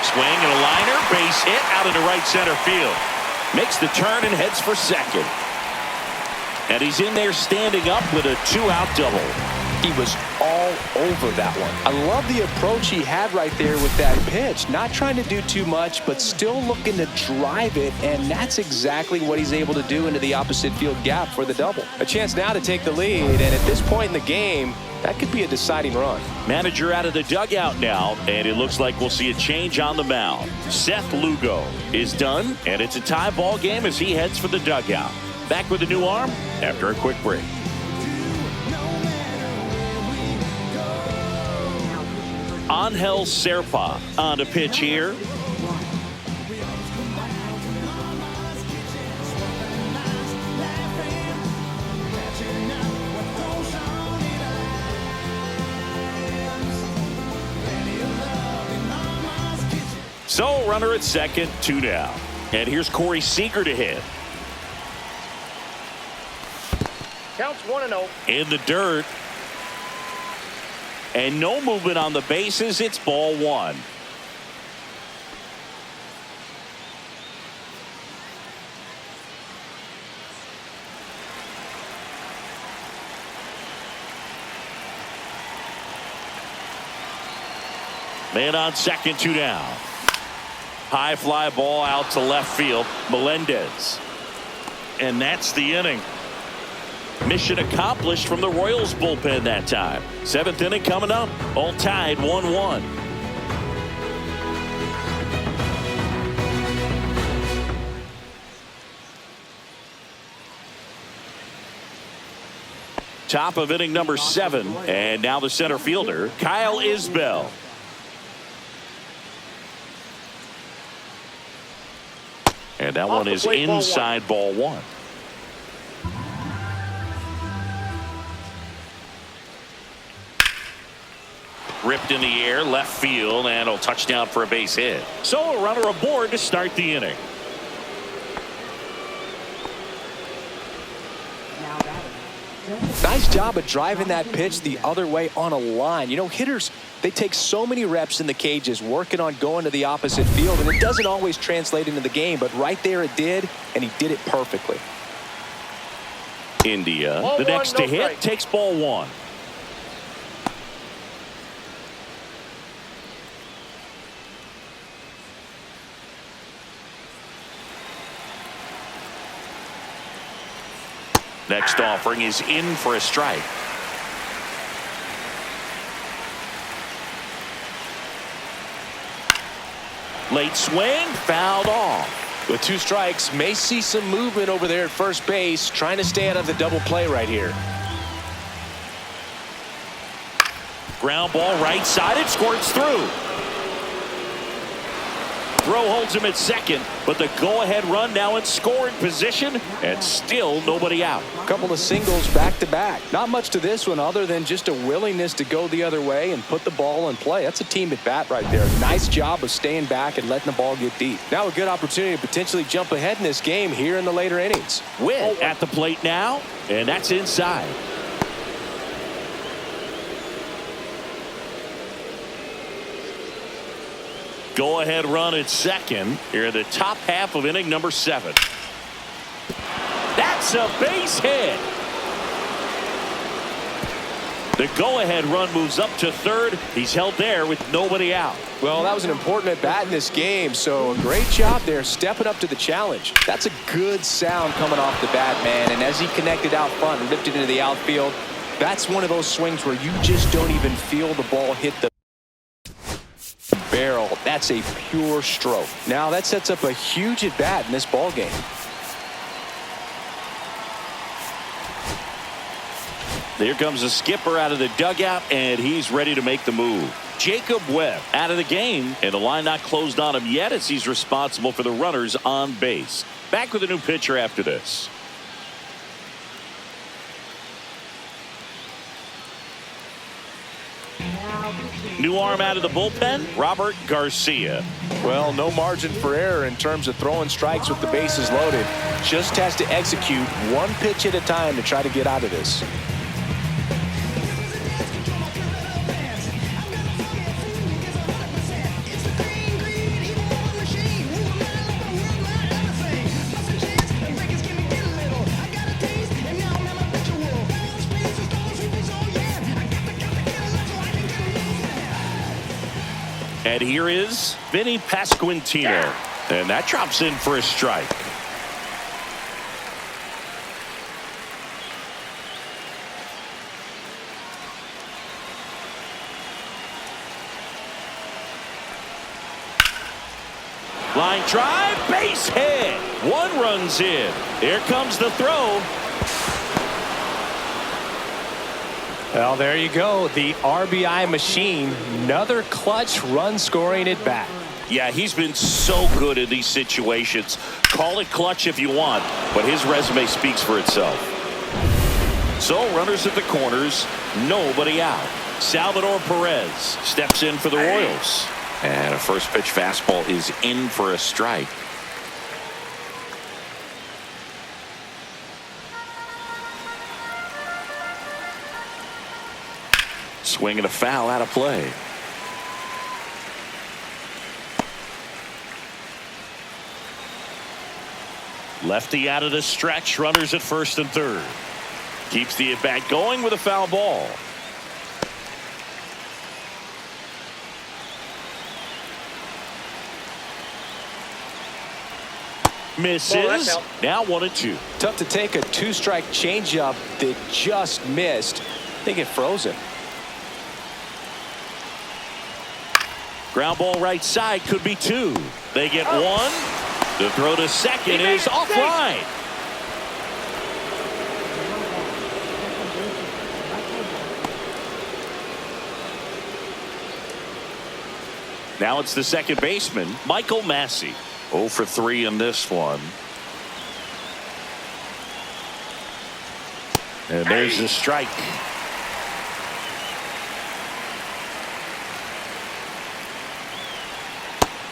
Swing and a liner, base hit out into right center field. Makes the turn and heads for second. And he's in there standing up with a 2-out double. He was all over that one. I love the approach he had right there with that pitch. Not trying to do too much, but still looking to drive it, and that's exactly what he's able to do into the opposite field gap for the double. A chance now to take the lead, and at this point in the game, that could be a deciding run. Manager out of the dugout now, and it looks like we'll see a change on the mound. Seth Lugo is done, and it's a tie ball game as he heads for the dugout. Back with a new arm after a quick break. Angel Serpa on the pitch here. So runner at second, 2 down. And here's Corey Seager to hit. Counts 1-0. In the dirt. And no movement on the bases. It's ball one. Man on second, 2 down. High fly ball out to left field. Melendez. And that's the inning. Mission accomplished from the Royals bullpen that time. 7th inning coming up. All tied 1-1. Top of inning number 7. And now the center fielder, Kyle Isbell. And that one is inside ball one. Ripped in the air, left field, and a touchdown for a base hit. So a runner aboard to start the inning. Now batting, Nice job of driving that pitch the other way on a line. You know, hitters, they take so many reps in the cages working on going to the opposite field, and it doesn't always translate into the game, but right there it did, and he did it perfectly. India, Ball the one, next no to hit, strike. takes ball one. Next offering is in for a strike. Late swing, fouled off. With 2 strikes, may see some movement over there at first base, trying to stay out of the double play right here. Ground ball right side, it squirts through. Throw holds him at second, but the go-ahead run now in scoring position, and still nobody out. A couple of singles back-to-back. Not much to this one other than just a willingness to go the other way and put the ball in play. That's a team at bat right there. Nice job of staying back and letting the ball get deep. Now a good opportunity to potentially jump ahead in this game here in the later innings. Witt at the plate now, and that's inside. Go-ahead run at second here in the top half of inning number 7. That's a base hit. The go-ahead run moves up to third. He's held there with nobody out. Well, that was an important at-bat in this game, so a great job there stepping up to the challenge. That's a good sound coming off the bat, man, and as he connected out front and ripped it into the outfield, that's one of those swings where you just don't even feel the ball hit the barrel. That's a pure stroke. Now that sets up a huge at bat in this ball game. There comes the skipper out of the dugout, and he's ready to make the move. Jacob Webb out of the game, and the line not closed on him yet as he's responsible for the runners on base. Back with a new pitcher after this. New arm out of the bullpen, Robert Garcia. Well, no margin for error in terms of throwing strikes with the bases loaded. Just has to execute one pitch at a time to try to get out of this. And here is Vinny Pasquantino. And that drops in for a strike. Line drive, base hit. 1 run's in. Here comes the throw. Well, there you go. The RBI machine. Another clutch run scoring at bat. Yeah, he's been so good in these situations. Call it clutch if you want, but his resume speaks for itself. So runners at the corners, nobody out. Salvador Perez steps in for the Royals. And a first pitch fastball is in for a strike. Swing and a foul out of play. Lefty out of the stretch, runners at first and third. Keeps the at bat going with a foul ball. Misses. Now 1-2. Tough to take a 2-strike changeup that just missed. I think it froze him. Ground ball right side, could be 2. They get 1. The throw to second is offline. Now it's the second baseman, Michael Massey. 0 for 3 in this one. And there's the strike.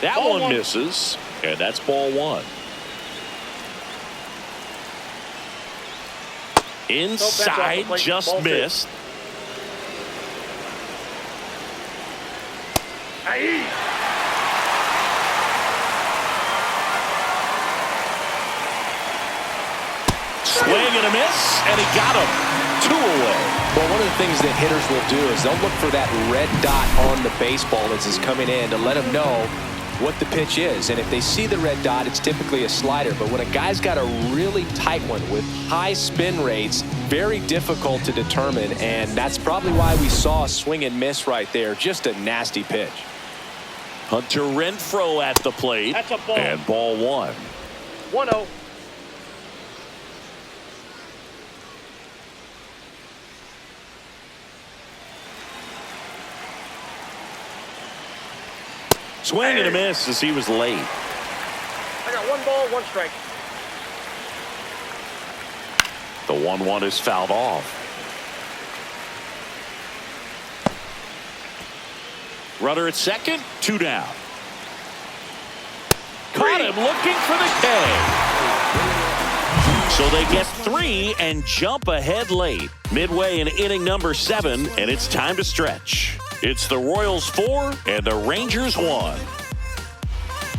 That one misses, and that's ball 1. Inside, just missed. Swing and a miss, and he got him. 2 away. Well, one of the things that hitters will do is they'll look for that red dot on the baseball as it's coming in to let them know what the pitch is. And if they see the red dot, it's typically a slider. But when a guy's got a really tight one with high spin rates, very difficult to determine. And that's probably why we saw a swing and miss right there. Just a nasty pitch. Hunter Renfroe at the plate. That's a ball. And ball 1. 1-0. Swing and a miss as he was late. I got 1 ball, 1 strike. The 1-1 is fouled off. Runner at second, 2 down. Caught him looking for the K. So they get 3 and jump ahead late. Midway in inning number 7, and it's time to stretch. It's the Royals 4 and the Rangers 1.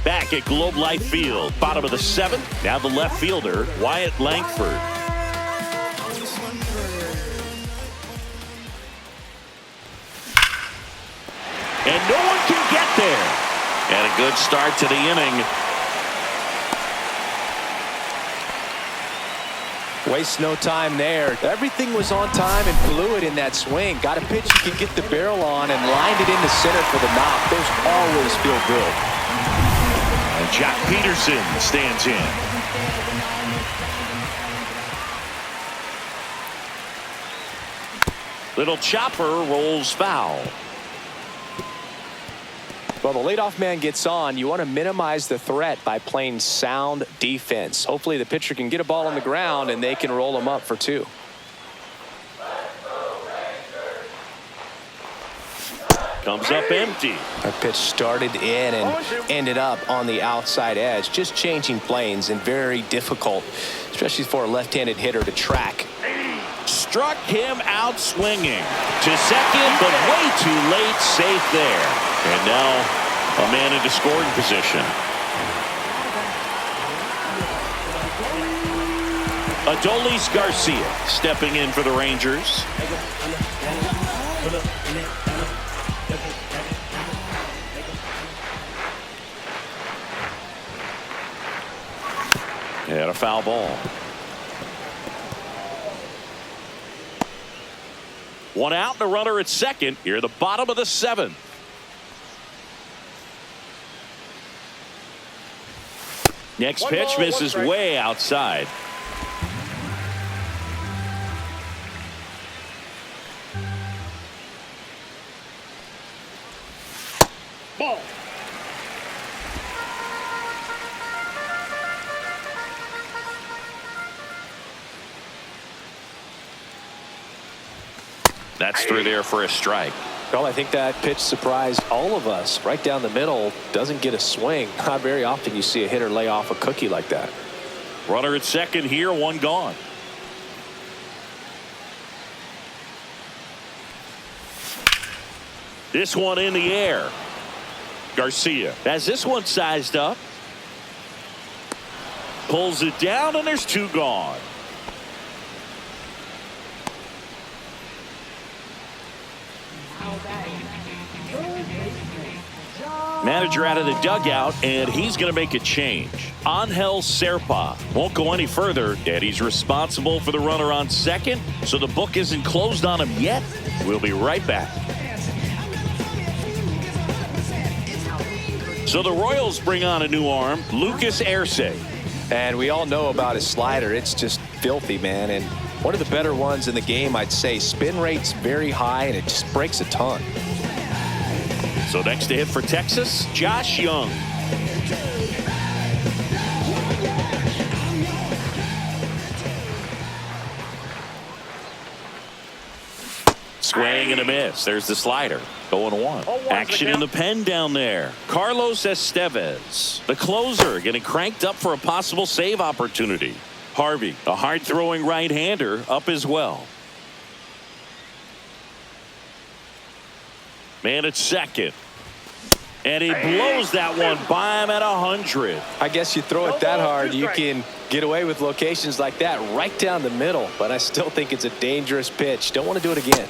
Back at Globe Life Field, bottom of the 7th. Now the left fielder, Wyatt Langford. And no one can get there. And a good start to the inning. Waste no time there. Everything was on time and fluid in that swing. Got a pitch you could get the barrel on and lined it into center for the knock. Those always feel good. And Jack Peterson stands in. Little chopper rolls foul. Well, the leadoff man gets on. You want to minimize the threat by playing sound defense. Hopefully the pitcher can get a ball on the ground and they can roll him up for 2. Comes up empty. That pitch started in and ended up on the outside edge. Just changing planes and very difficult, especially for a left-handed hitter to track. Struck him out swinging to second, but way too late. Safe there. And now a man into scoring position. Adolis Garcia stepping in for the Rangers. And a foul ball. 1 out and a runner at second. Here, the bottom of the 7th. Next pitch misses way outside. Ball. That's through there for a strike. Well, I think that pitch surprised all of us. Right down the middle, doesn't get a swing. Not very often you see a hitter lay off a cookie like that. Runner at second here, 1 gone. This one in the air. Garcia has this one sized up. Pulls it down, and there's 2 gone. Manager out of the dugout, and he's going to make a change. Angel Serpa won't go any further, and he's responsible for the runner on second, so the book isn't closed on him yet. We'll be right back. So the Royals bring on a new arm, Lucas Erce. And we all know about his slider. It's just filthy, man. And one of the better ones in the game, I'd say. Spin rate's very high, and it just breaks a ton. So next to hit for Texas, Josh Young. Swing and a miss. There's the slider. 0-1. Action in the pen down there. Carlos Estevez, the closer, getting cranked up for a possible save opportunity. Harvey, a hard-throwing right-hander, up as well. Man at second. And he blows that one by him at 100. I guess you throw it that hard, you can get away with locations like that right down the middle. But I still think it's a dangerous pitch. Don't want to do it again.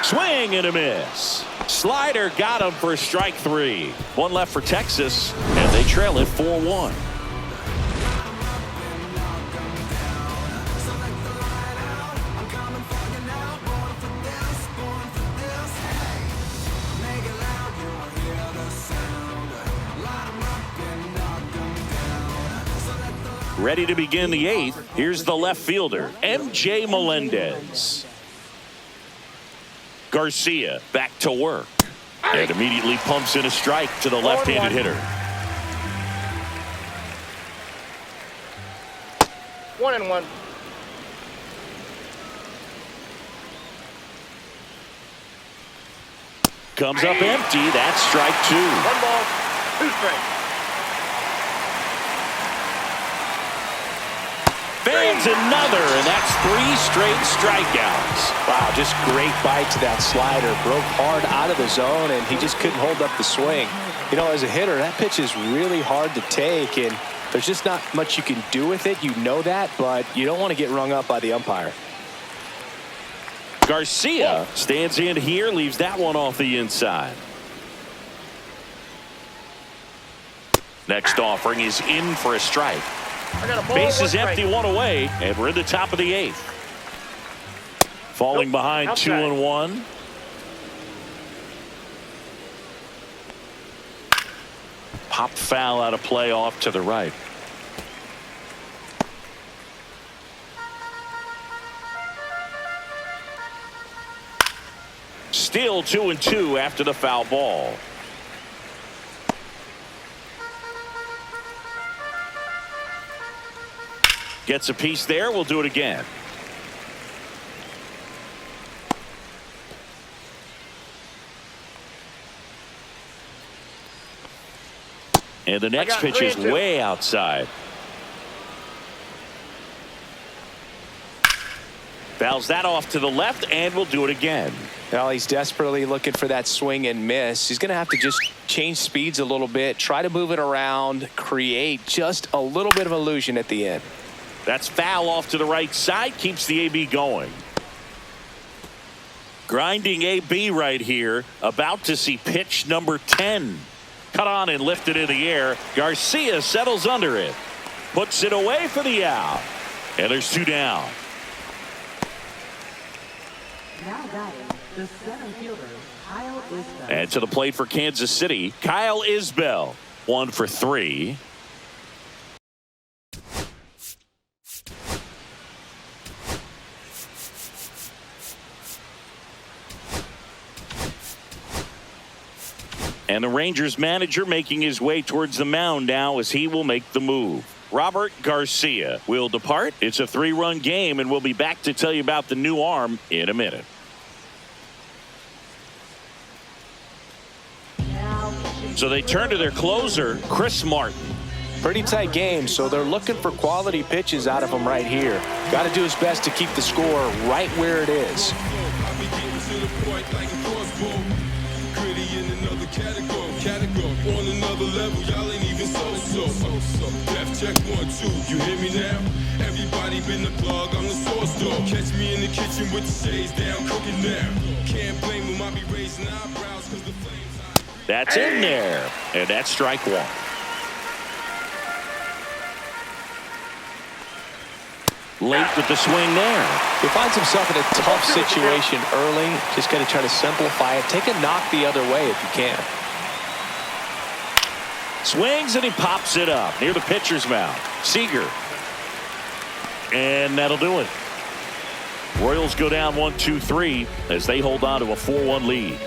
Swing and a miss. Slider got him for strike 3. One left for Texas, and they trail it 4-1. Ready to begin the 8th. Here's the left fielder, M.J. Melendez. Garcia back to work. And immediately pumps in a strike to the left-handed hitter. 1-1. Comes up empty. That's strike 2. 1 ball, 2 strikes. Fans another, and that's 3 straight strikeouts. Wow, just great bite to that slider. Broke hard out of the zone, and he just couldn't hold up the swing. You know, as a hitter, that pitch is really hard to take, and there's just not much you can do with it. You know that, but you don't want to get rung up by the umpire. Garcia stands in here, leaves that one off the inside. Next offering is in for a strike. Base is empty, 1 away, and we're in the top of the 8th. Falling behind 2-1. Pop foul out of play off to the right. Still 2-2 after the foul ball. Gets a piece there. We'll do it again. And the next pitch is way outside. Fouls that off to the left, and we'll do it again. Well, he's desperately looking for that swing and miss. He's going to have to just change speeds a little bit, try to move it around, create just a little bit of illusion at the end. That's foul off to the right side, keeps the AB going. Grinding AB right here, about to see pitch number 10. Cut on and lifted in the air. Garcia settles under it. Puts it away for the out. And there's 2 down. Now batting, the 7th fielder, Kyle Isbell. And to the plate for Kansas City, Kyle Isbell. 1 for 3. And the Rangers manager making his way towards the mound now as he will make the move. Robert Garcia will depart. It's a 3-run game, and we'll be back to tell you about the new arm in a minute. So they turn to their closer, Chris Martin. Pretty tight game, so they're looking for quality pitches out of him right here. Got to do his best to keep the score right where it is. On another level, y'all ain't even so. Def check 1, 2, you hear me now? Everybody been the plug, I'm the source dog. Catch me in the kitchen with the shades down, cooking now. Can't blame them, I be raising eyebrows cause the flames high. That's in there, and that's strike 1. Late with the swing there. He finds himself in a tough situation early. Just got to try to simplify it. Take a knock the other way if you can. Swings and he pops it up near the pitcher's mound. Seager. And that'll do it. Royals go down 1-2-3 as they hold on to a 4-1 lead.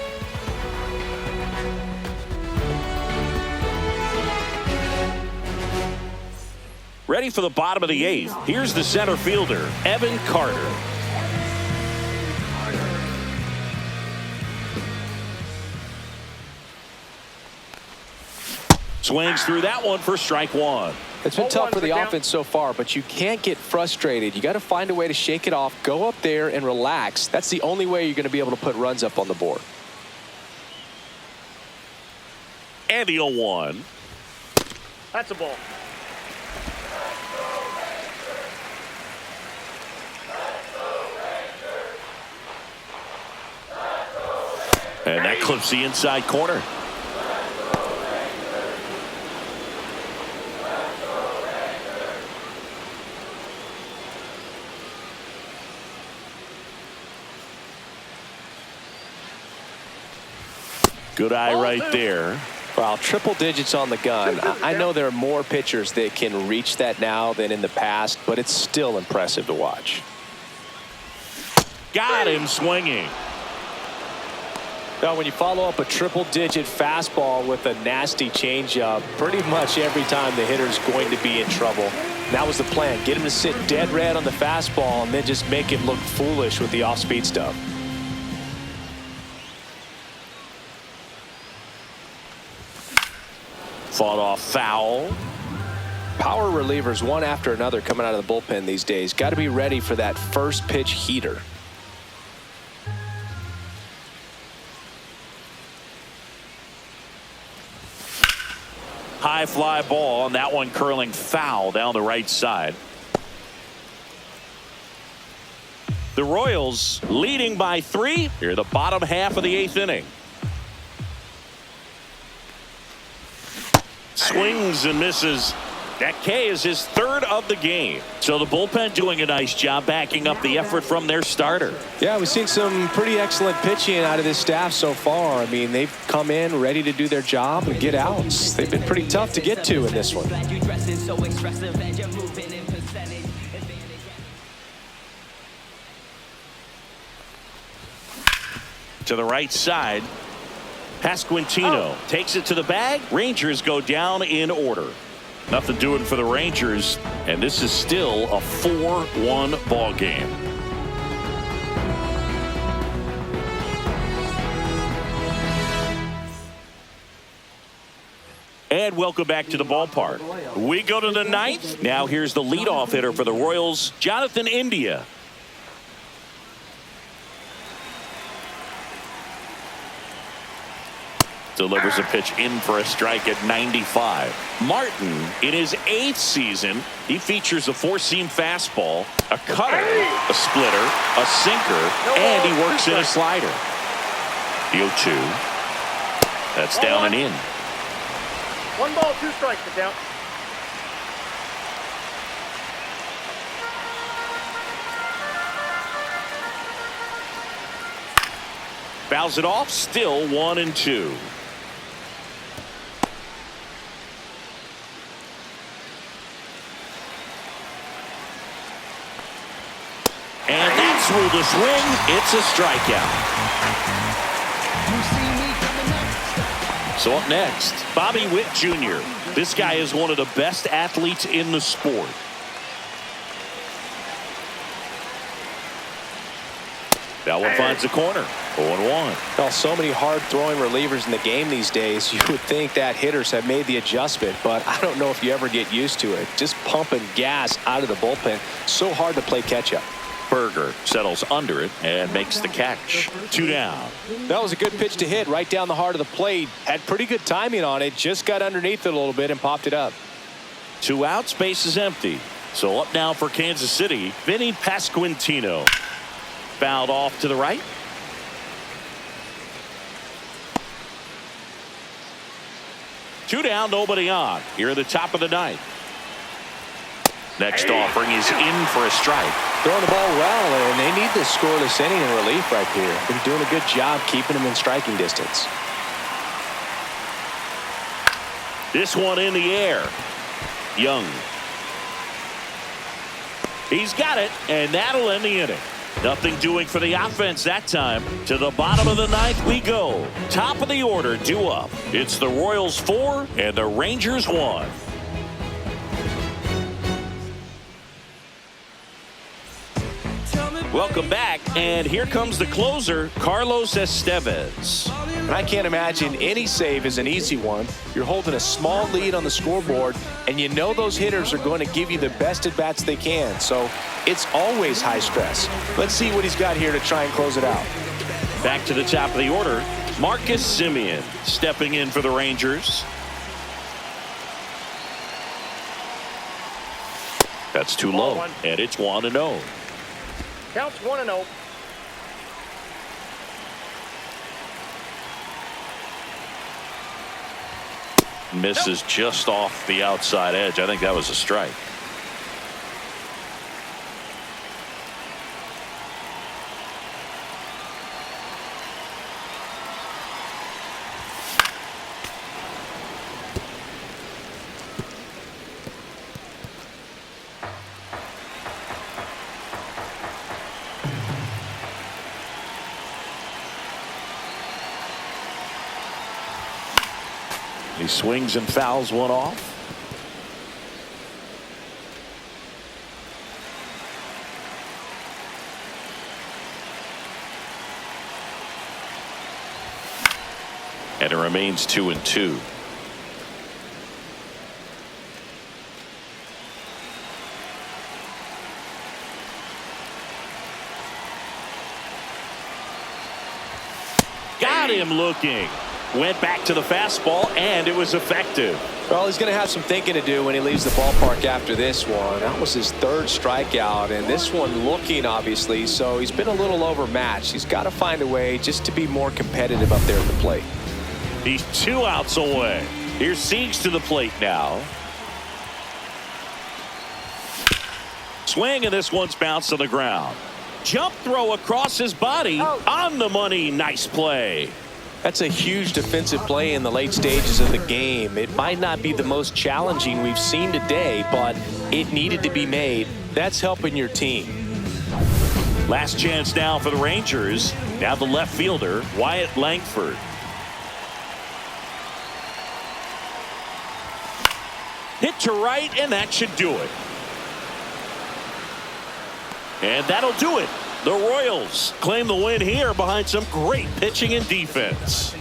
Ready for the bottom of the 8th. Here's the center fielder, Evan Carter. Swings through that one for strike 1. It's been 0-1 tough for the the count. offense so far, but you can't get frustrated. You got to find a way to shake it off, go up there and relax. That's the only way you're going to be able to put runs up on the board. And the 0-1. That's a ball. And that clips the inside corner. Good eye right there. Well, triple digits on the gun. I know there are more pitchers that can reach that now than in the past, but it's still impressive to watch. Got him swinging. Now, when you follow up a triple-digit fastball with a nasty changeup, pretty much every time the hitter's going to be in trouble. That was the plan. Get him to sit dead red on the fastball and then just make him look foolish with the off-speed stuff. Fought off foul. Power relievers one after another coming out of the bullpen these days. Got to be ready for that first pitch heater. High fly ball, and that one curling foul down the right side. The Royals leading by 3 here, the bottom half of the 8th inning. Swings and misses. That K is his 3rd of the game. So the bullpen doing a nice job backing up the effort from their starter. Yeah, we've seen some pretty excellent pitching out of this staff so far. I mean, they've come in ready to do their job and get outs. They've been pretty tough to get to in this one. To the right side. Pasquantino takes it to the bag. Rangers go down in order. Nothing doing for the Rangers, and this is still a 4-1 ball game. And welcome back to the ballpark. We go to the 9th. Now here's the leadoff hitter for the Royals, Jonathan India. Delivers a pitch in for a strike at 95. Martin, in his 8th season, he features a 4-seam fastball, a cutter, a splitter, a sinker, and he works in a slider. The 0-2. That's down and in. 1 ball, 2 strikes to count. Fouls it off, still 1-2. And that's ruled a swing. It's a strikeout. So up next, Bobby Witt Jr. This guy is one of the best athletes in the sport. That one finds the corner. 0-1. Well, so many hard-throwing relievers in the game these days. You would think that hitters have made the adjustment, but I don't know if you ever get used to it. Just pumping gas out of the bullpen. So hard to play catch-up. Berger settles under it and makes the catch. 2 down. That was a good pitch to hit right down the heart of the plate. Had pretty good timing on it. Just got underneath it a little bit and popped it up. 2 outs, base is empty. So up now for Kansas City, Vinny Pasquantino. Fouled off to the right. Two down, nobody on. Here at the top of the 9th. Next offering is in for a strike. Throwing the ball well, and they need this scoreless inning in relief right here. Been doing a good job keeping them in striking distance. This one in the air. Young. He's got it, and that'll end the inning. Nothing doing for the offense that time. To the bottom of the 9th we go. Top of the order due up. It's the Royals 4 and the Rangers 1. Welcome back, and here comes the closer, Carlos Estevez. And I can't imagine any save is an easy one. You're holding a small lead on the scoreboard, and you know those hitters are going to give you the best at-bats they can. So it's always high stress. Let's see what he's got here to try and close it out. Back to the top of the order, Marcus Semien stepping in for the Rangers. That's too low, and it's 1-0. Counts 1-0. Misses just off the outside edge. I think that was a strike. He swings and fouls one off. And it remains 2-2. Got him looking. Went back to the fastball, and it was effective. Well, he's going to have some thinking to do when he leaves the ballpark after this one. That was his third strikeout, and this one looking, obviously, so he's been a little overmatched. He's got to find a way just to be more competitive up there at the plate. He's 2 outs away. Here's Siege to the plate now. Swing, and this one's bounced on the ground. Jump throw across his body. On the money. Nice play. That's a huge defensive play in the late stages of the game. It might not be the most challenging we've seen today, but it needed to be made. That's helping your team. Last chance now for the Rangers. Now the left fielder, Wyatt Langford. Hit to right, and that should do it. And that'll do it. The Royals claim the win here behind some great pitching and defense.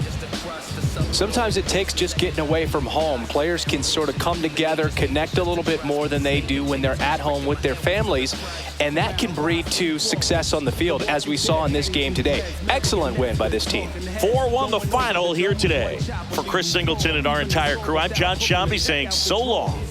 Sometimes it takes just getting away from home. Players can sort of come together, connect a little bit more than they do when they're at home with their families, and that can breed to success on the field, as we saw in this game today. Excellent win by this team. 4-1 the final here today. For Chris Singleton and our entire crew, I'm John Shambi saying so long.